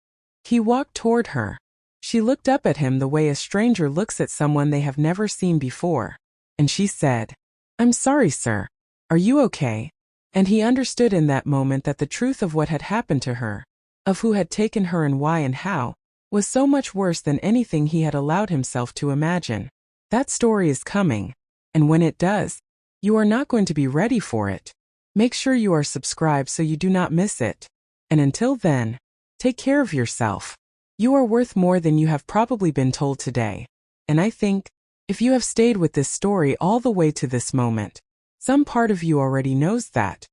Speaker 2: He walked toward her. She looked up at him the way a stranger looks at someone they have never seen before. And she said, "I'm sorry, sir. Are you okay?" And he understood in that moment that the truth of what had happened to her, of who had taken her and why and how, was so much worse than anything he had allowed himself to imagine. That story is coming. And when it does, you are not going to be ready for it. Make sure you are subscribed so you do not miss it. And until then, take care of yourself. You are worth more than you have probably been told today. And I think, if you have stayed with this story all the way to this moment, some part of you already knows that.